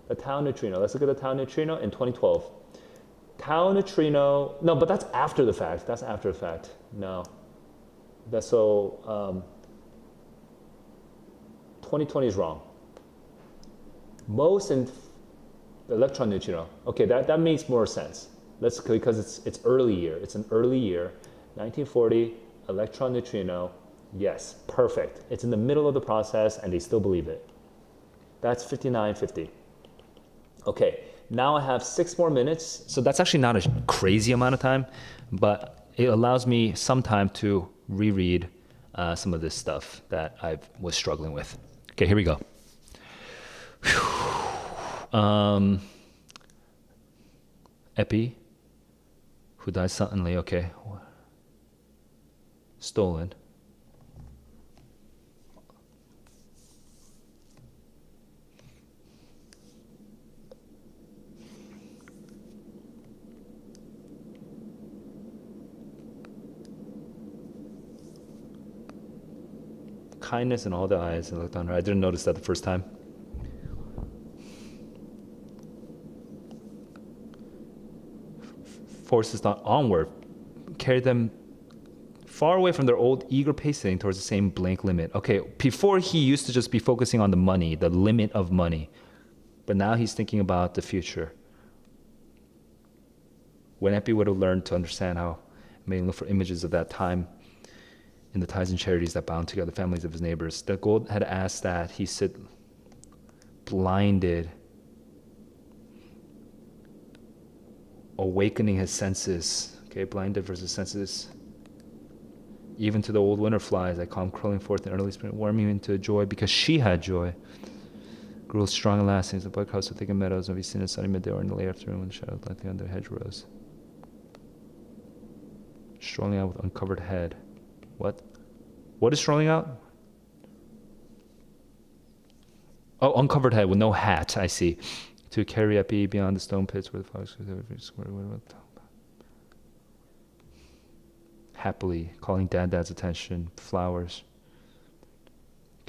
The tau neutrino. Let's look at the tau neutrino in 2012. Tau neutrino, no, but that's after the fact. That's after the fact. No. That's so, 2020 is wrong. Most in electron neutrino. Okay, that makes more sense. Because it's early year. It's an early year. 1940, electron neutrino. Yes, perfect. It's in the middle of the process and they still believe it. That's 5950. Okay, now I have 6 more minutes. So that's actually not a crazy amount of time, but it allows me some time to reread some of this stuff that I was struggling with. Okay, here we go. Epi, who died suddenly, okay. Stolen. Kindness in all the eyes and looked on her. I didn't notice that the first time. Forces not onward, carry them far away from their old eager pacing towards the same blank limit. Okay, before he used to just be focusing on the money, the limit of money, but now he's thinking about the future. When Epi would have learned to understand how, may look for images of that time in the ties and charities that bound together the families of his neighbors. The gold had asked that he sit blinded, awakening his senses. Okay, blinded versus senses. Even to the old winter flies, I call him crawling forth in early spring, warming into joy because she had joy. Grew strong and lasting as the blood clouds of thick meadows, and we seen a sunny midday or in the late afternoon when the shadows lengthening under hedgerows. Strolling out with uncovered head. What? What is strolling out? Oh, uncovered head with no hat, I see. To carry Epi beyond the stone pits where the flowers happily calling Dad's attention, flowers.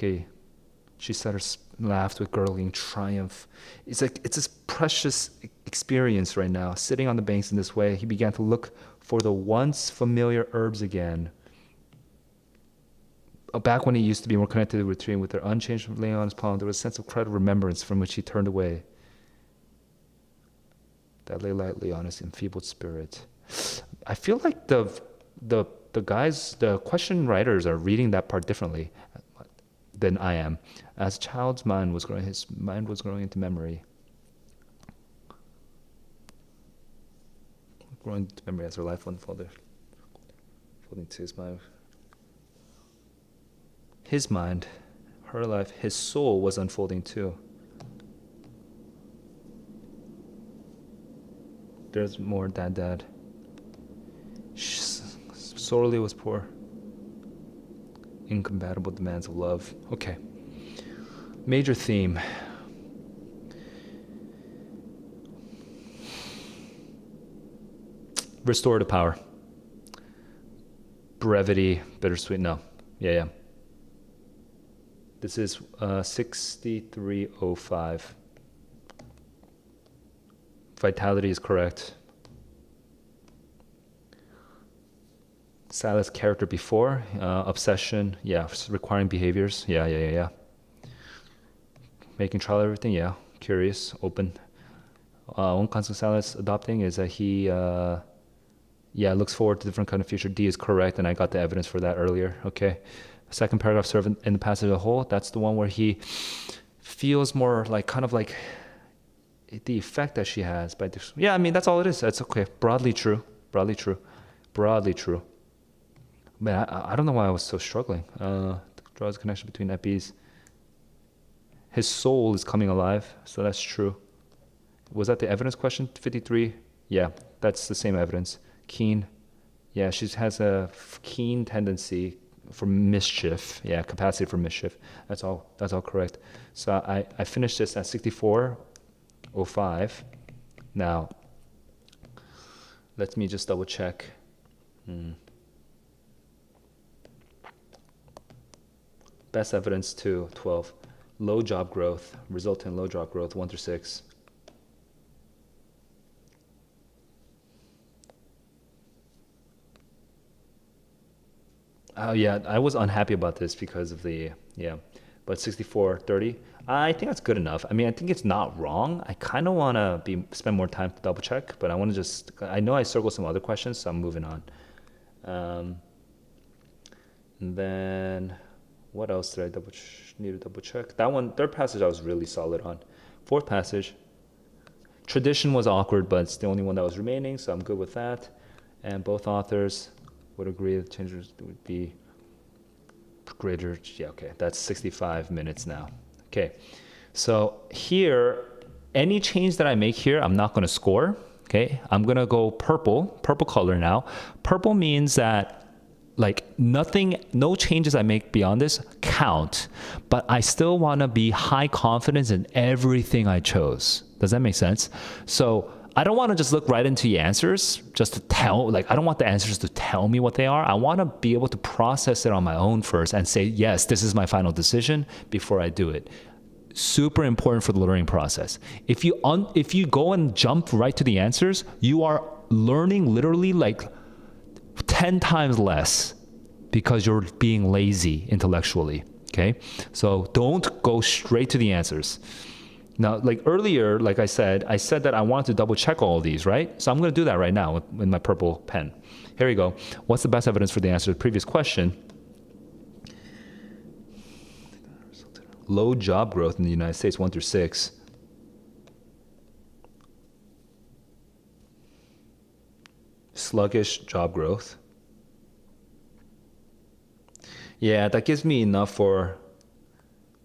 Okay. She said her laughed with gurgling triumph. It's like it's this precious experience right now. Sitting on the banks in this way, he began to look for the once familiar herbs again. Back when he used to be more connected to the tree, with their unchanged laying on his palm, there was a sense of crowded remembrance from which he turned away. That lay lightly on his enfeebled spirit. I feel like the guys, the question writers, are reading that part differently than I am. As a child's mind was growing, his mind was growing into memory. Growing into memory as her life unfolded. Folding to his mind. His mind, her life, his soul was unfolding too. There's more dad. Sorely was poor. Incompatible demands of love. Okay. Major theme. Restorative power. Brevity, bittersweet. No. Yeah. This is 6305. Vitality is correct. Silas character before. Obsession. Yeah. Requiring behaviors. Yeah. Making trial of everything. Yeah. Curious. Open. One concept Silas adopting is that he looks forward to different kind of future. D is correct, and I got the evidence for that earlier. Okay. Second paragraph servant in the passage as a whole. That's the one where he feels more like kind of like the effect that she has by this. Yeah, I mean that's all it is. That's okay. Broadly true. Man, I don't know why I was so struggling. Draws a connection between epis. His soul is coming alive, so that's true. Was that the evidence question? 53? Yeah, that's the same evidence. Keen. Yeah, she has a keen tendency for mischief. Yeah, capacity for mischief. That's all correct. So I finished this at 6405. Now, let me just double check. Best evidence 212. Low job growth, resulting in low job growth 1 through 6. Oh yeah, I was unhappy about this because of but 6430. I think that's good enough. I mean, I think it's not wrong. I kind of want to spend more time to double check, but I know I circled some other questions, so I'm moving on. And then what else did I need to double check? That one, third passage I was really solid on. Fourth passage, tradition was awkward, but it's the only one that was remaining, so I'm good with that. And both authors would agree that changes would be greater. Yeah, okay, that's 65 minutes now. Okay, so here, any change that I make here, I'm not going to score. Okay, I'm going to go purple color now. Purple means that like no changes I make beyond this count, but I still want to be high confidence in everything I chose. Does that make sense? So I don't want to just look right into the answers just to I don't want the answers to tell me what they are. I want to be able to process it on my own first and say, yes, this is my final decision before I do it. Super important for the learning process. If you go and jump right to the answers, you are learning literally like 10 times less because you're being lazy intellectually. Okay? So don't go straight to the answers. Now, like earlier, like I said that I wanted to double check all of these, right? So I'm going to do that right now with my purple pen. Here we go. What's the best evidence for the answer to the previous question? Low job growth in the United States, 1 through 6. Sluggish job growth. Yeah, that gives me enough for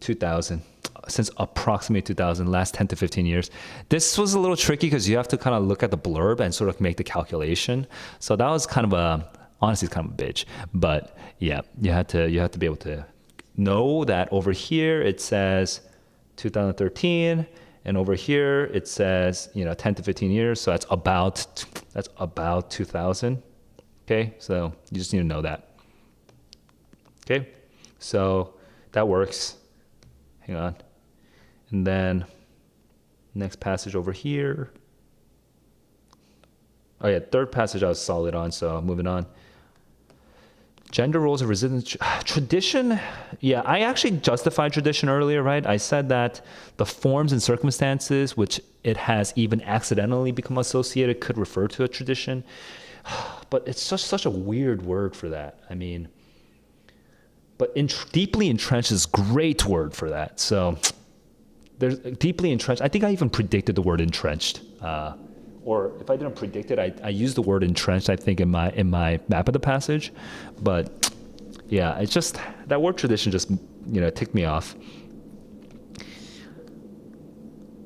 2000. Since approximately 2000, last 10 to 15 years. This was a little tricky because you have to kind of look at the blurb and sort of make the calculation. So that was honestly, it's kind of a bitch. But yeah, you have to be able to know that over here it says 2013, and over here it says 10 to 15 years. So that's about 2000. Okay, so you just need to know that. Okay, so that works. Hang on. And then next passage over here. Oh yeah, third passage I was solid on, so moving on. Gender roles of resistance. Tradition, yeah, I actually justified tradition earlier, right? I said that the forms and circumstances which it has even accidentally become associated could refer to a tradition. But it's such a weird word for that. I mean, but deeply entrenched is a great word for that. So there's deeply entrenched. I think I even predicted the word entrenched. Or if I didn't predict it, I used the word entrenched, I think, in my map of the passage. But yeah, it's just that word tradition just, ticked me off.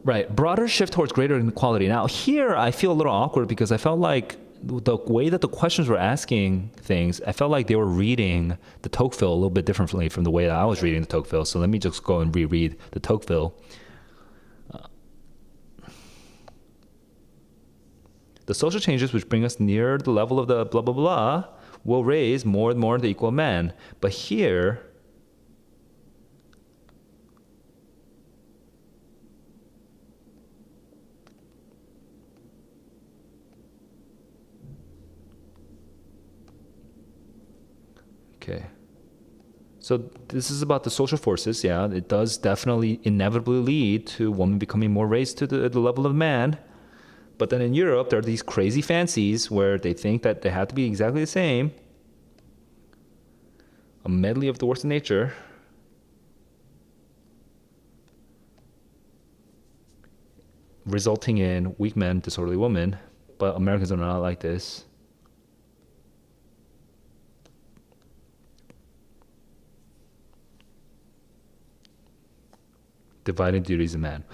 Right, broader shift towards greater inequality. Now here I feel a little awkward because I felt like the way that the questions were asking things, I felt like they were reading the Tocqueville a little bit differently from the way that I was reading the Tocqueville. So let me just go and reread the Tocqueville. The social changes which bring us near the level of the blah, blah, blah, will raise more and more the equal man. But here, okay. So this is about the social forces, yeah. It does definitely inevitably lead to women becoming more raised to the level of man. But then in Europe, there are these crazy fancies where they think that they have to be exactly the same. A medley of the works of nature. Resulting in weak men, disorderly women. But Americans are not like this. Dividing duties of man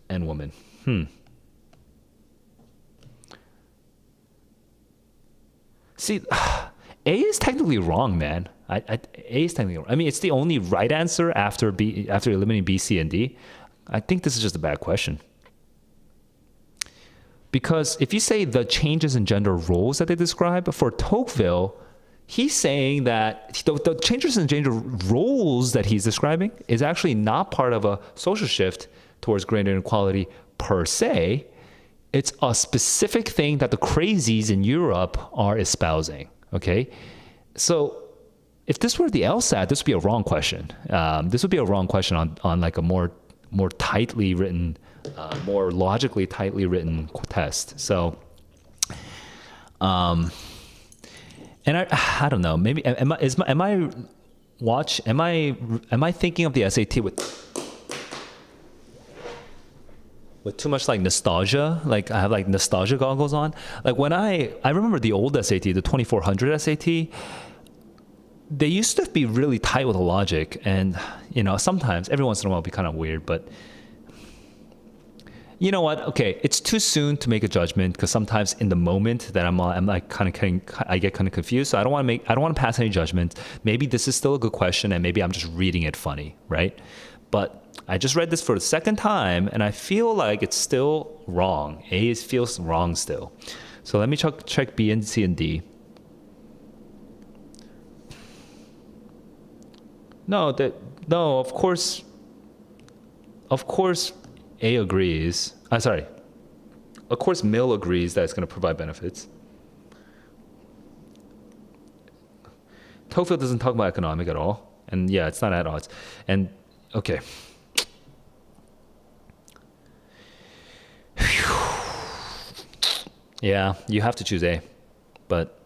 and woman. See, A is technically wrong, man. A is technically wrong. I mean, it's the only right answer after eliminating B, C, and D. I think this is just a bad question. Because if you say the changes in gender roles that they describe, for Tocqueville, he's saying that the changes in gender roles that he's describing is actually not part of a social shift towards greater inequality per se. It's a specific thing that the crazies in Europe are espousing, okay? So if this were the LSAT, this would be a wrong question. This would be a wrong question on like a more tightly written, more logically tightly written test. So, and I don't know, maybe, am I thinking of the SAT with too much like nostalgia? Like I have like nostalgia goggles on. Like when I remember the old SAT, the 2400 SAT, they used to be really tight with the logic, and sometimes every once in a while it'd be kind of weird, but you know what? Okay, it's too soon to make a judgment because sometimes in the moment that I'm like I get kind of confused. So I don't want to pass any judgment. Maybe this is still a good question, and maybe I'm just reading it funny, right? But I just read this for the second time, and I feel like it's still wrong. A feels wrong still. So let me check B and C and D. No, of course, A agrees. Of course, Mill agrees that it's going to provide benefits. Tocqueville doesn't talk about economic at all, and yeah, it's not at odds. And okay. Yeah, you have to choose A, but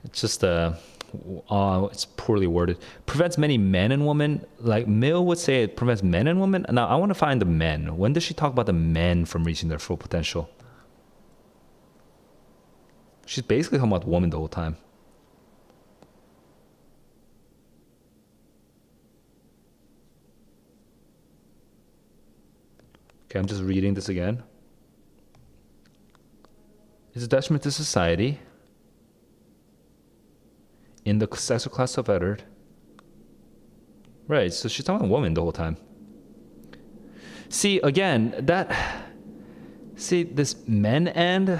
it's just it's poorly worded. Prevents many men and women. Like Mill would say, it prevents men and women. Now I want to find the men. When does she talk about the men from reaching their full potential? She's basically talking about the woman the whole time. Okay, I'm just reading this again. It's a detriment to society in the sex or class subfettered. Right, so she's talking about woman the whole time. See, again, this men end,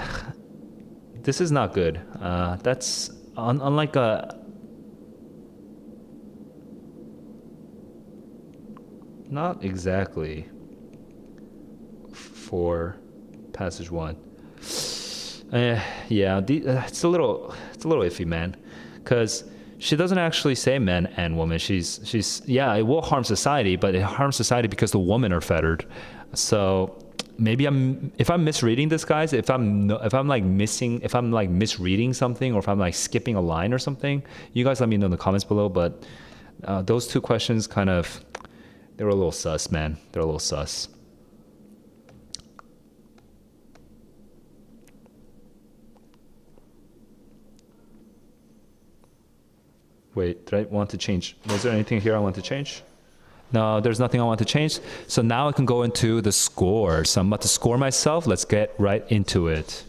This is not good. That's unlike a. Not exactly for passage 1. Yeah, it's a little iffy, man, because she doesn't actually say men and women. She's yeah, it will harm society, but it harms society because the women are fettered. So maybe if I'm misreading this, guys, if I'm like misreading something, or if I'm like skipping a line or something, you guys let me know in the comments below. But those two questions kind of, they were a little sus, man. They're a little sus. Wait, did I want to change? Was there anything here I want to change? No, there's nothing I want to change. So now I can go into the score. So I'm about to score myself. Let's get right into it.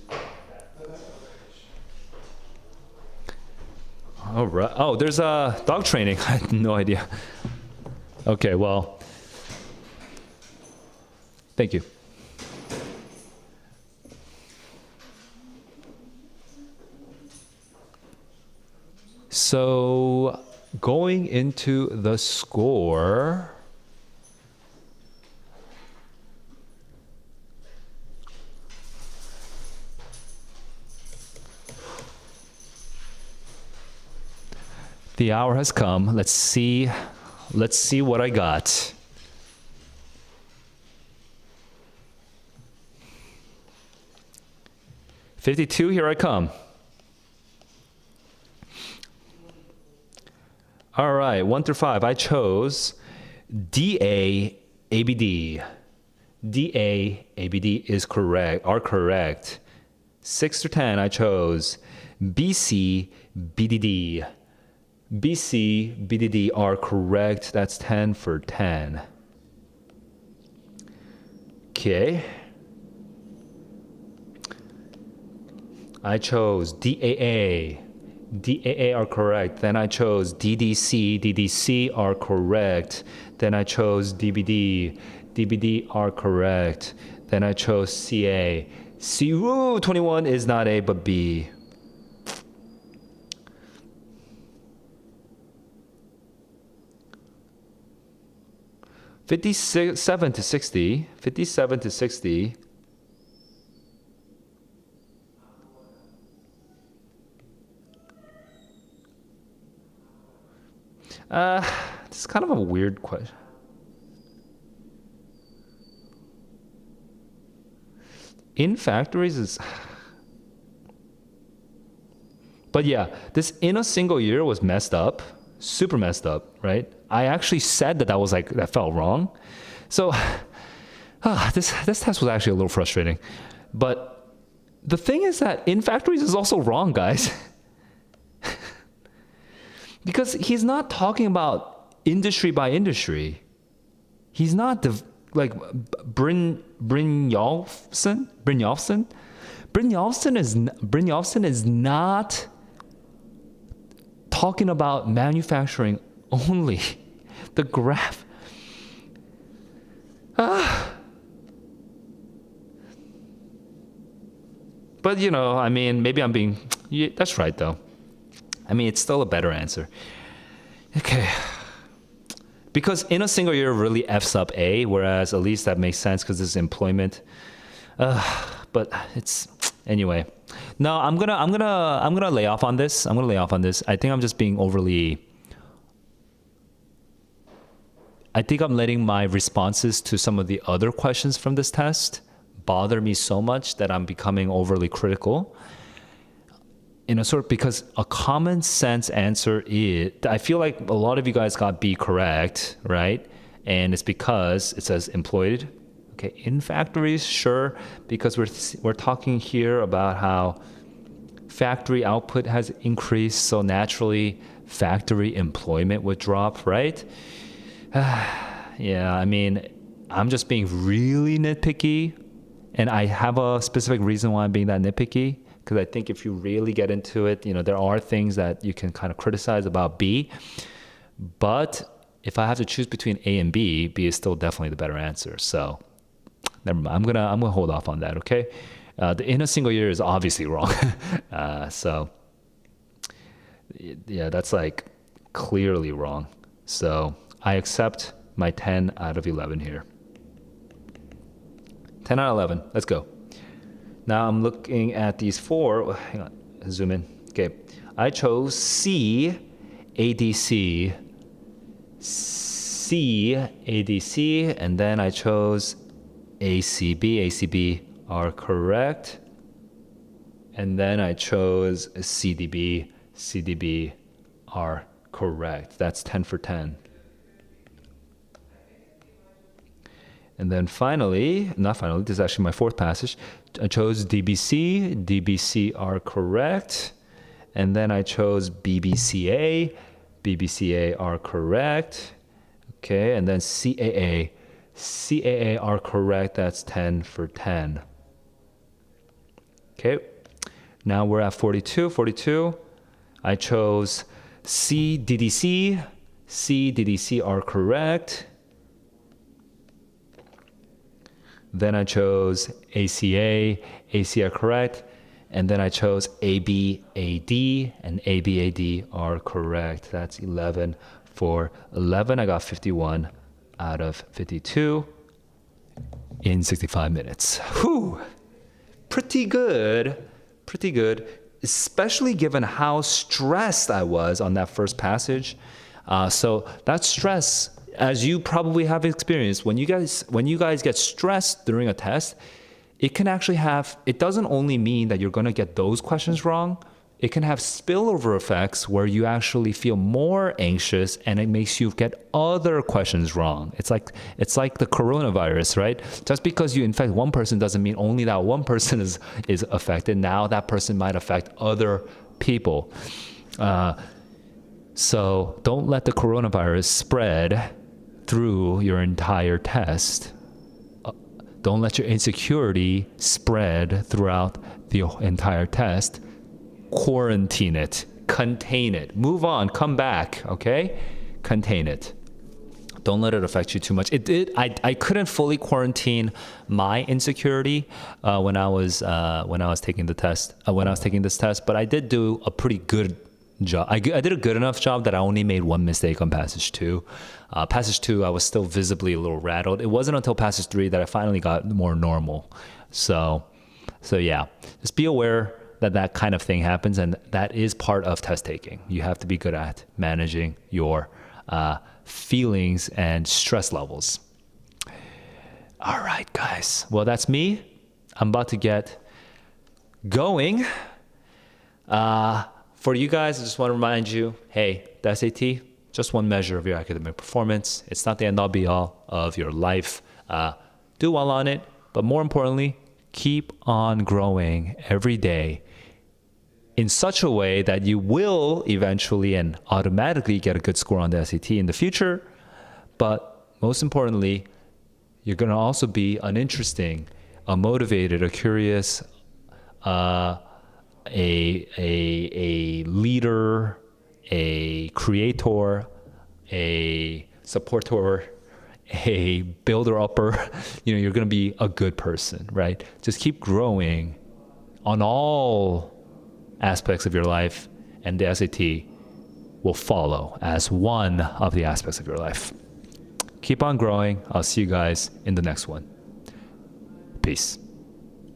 All right. Oh, there's a dog training. I had no idea. Okay, well, thank you. So going into the score, the hour has come. Let's see what I got. $52, here I come. All right, 1 through 5. I chose DA, ABD. DA, ABD are correct. 6 through 10, I chose BC, BDD. BC, BDD are correct. That's 10 for 10. Okay. I chose DAA. DAA are correct. Then I chose DDC. DDC are correct. Then I chose DBD. DBD are correct. Then I chose CA. CU 21 is not A but B. $57 to $60. $57 to $60. This is kind of a weird question. In factories is, but yeah, this in a single year was messed up, super messed up, right? I actually said that was like, that felt wrong. So this test was actually a little frustrating. But the thing is that in factories is also wrong, guys. Because he's not talking about industry by industry. He's not like Brynjolfsson. Brynjolfsson is not talking about manufacturing only. The graph. But you know, I mean, maybe I'm being. Yeah, that's right though. I mean, it's still a better answer. Okay. Because in a single year really F's up A, whereas at least that makes sense because it's employment. But it's anyway. No, I'm gonna lay off on this. I think I'm just being overly. I think I'm letting my responses to some of the other questions from this test bother me so much that I'm becoming overly critical. In a sort, because a common sense answer is, I feel like a lot of you guys got B correct, right? And it's because it says employed. Okay, in factories, sure, because we're talking here about how factory output has increased, so naturally factory employment would drop, right? Yeah, I mean, I'm just being really nitpicky, and I have a specific reason why I'm being that nitpicky. Because I think if you really get into it, you know, there are things that you can kind of criticize about B. But if I have to choose between A and B, B is still definitely the better answer. So never mind. I'm gonna hold off on that, okay? The in a single year is obviously wrong. So yeah, that's like clearly wrong. So I accept my 10 out of 11 here. 10 out of 11. Let's go. Now I'm looking at these four. Hang on. Zoom in. Okay. I chose C, ADC, C, ADC, and then I chose ACB. ACB are correct. And then I chose CDB. CDB are correct. That's 10 for 10. And then finally, not finally, this is actually my fourth passage. I chose DBC. DBC are correct. And then I chose BBCA. BBCA are correct. Okay, and then CAA. CAA are correct. That's 10 for 10. Okay, now we're at 42. 42. I chose CDDC. CDDC are correct. Then I chose ACA. AC are correct. And then I chose ABAD, and ABAD are correct. That's 11 for 11. I got 51 out of 52 in 65 minutes. Whew. Pretty good. Pretty good, especially given how stressed I was on that first passage. So that stress, as you probably have experienced, when you guys get stressed during a test, it can actually have, it doesn't only mean that you're going to get those questions wrong. It can have spillover effects where you actually feel more anxious and it makes you get other questions wrong. It's like the coronavirus, right? Just because you infect one person doesn't mean only that one person is affected. Now that person might affect other people. So don't let the coronavirus spread through your entire test. Don't let your insecurity spread throughout the entire test. Quarantine it, contain it, move on, come back, okay? Contain it. Don't let it affect you too much. I couldn't fully quarantine my insecurity when I was taking the test. When I was taking this test, but I did do a pretty good job. I did a good enough job that I only made one mistake on passage 2. Passage 2, I was still visibly a little rattled. It wasn't until passage 3 that I finally got more normal. So yeah, just be aware that kind of thing happens, and that is part of test taking. You have to be good at managing your feelings and stress levels. All right, guys. Well, that's me. I'm about to get going. For you guys, I just want to remind you, hey, the SAT, just one measure of your academic performance. It's not the end all be all of your life. Do well on it, but more importantly, keep on growing every day in such a way that you will eventually and automatically get a good score on the SAT in the future. But most importantly, you're going to also be an interesting, a motivated, a curious, a leader, a creator, a supporter, a builder-upper. You're going to be a good person, right? Just keep growing on all aspects of your life, and the SAT will follow as one of the aspects of your life. Keep on growing. I'll see you guys in the next one. Peace.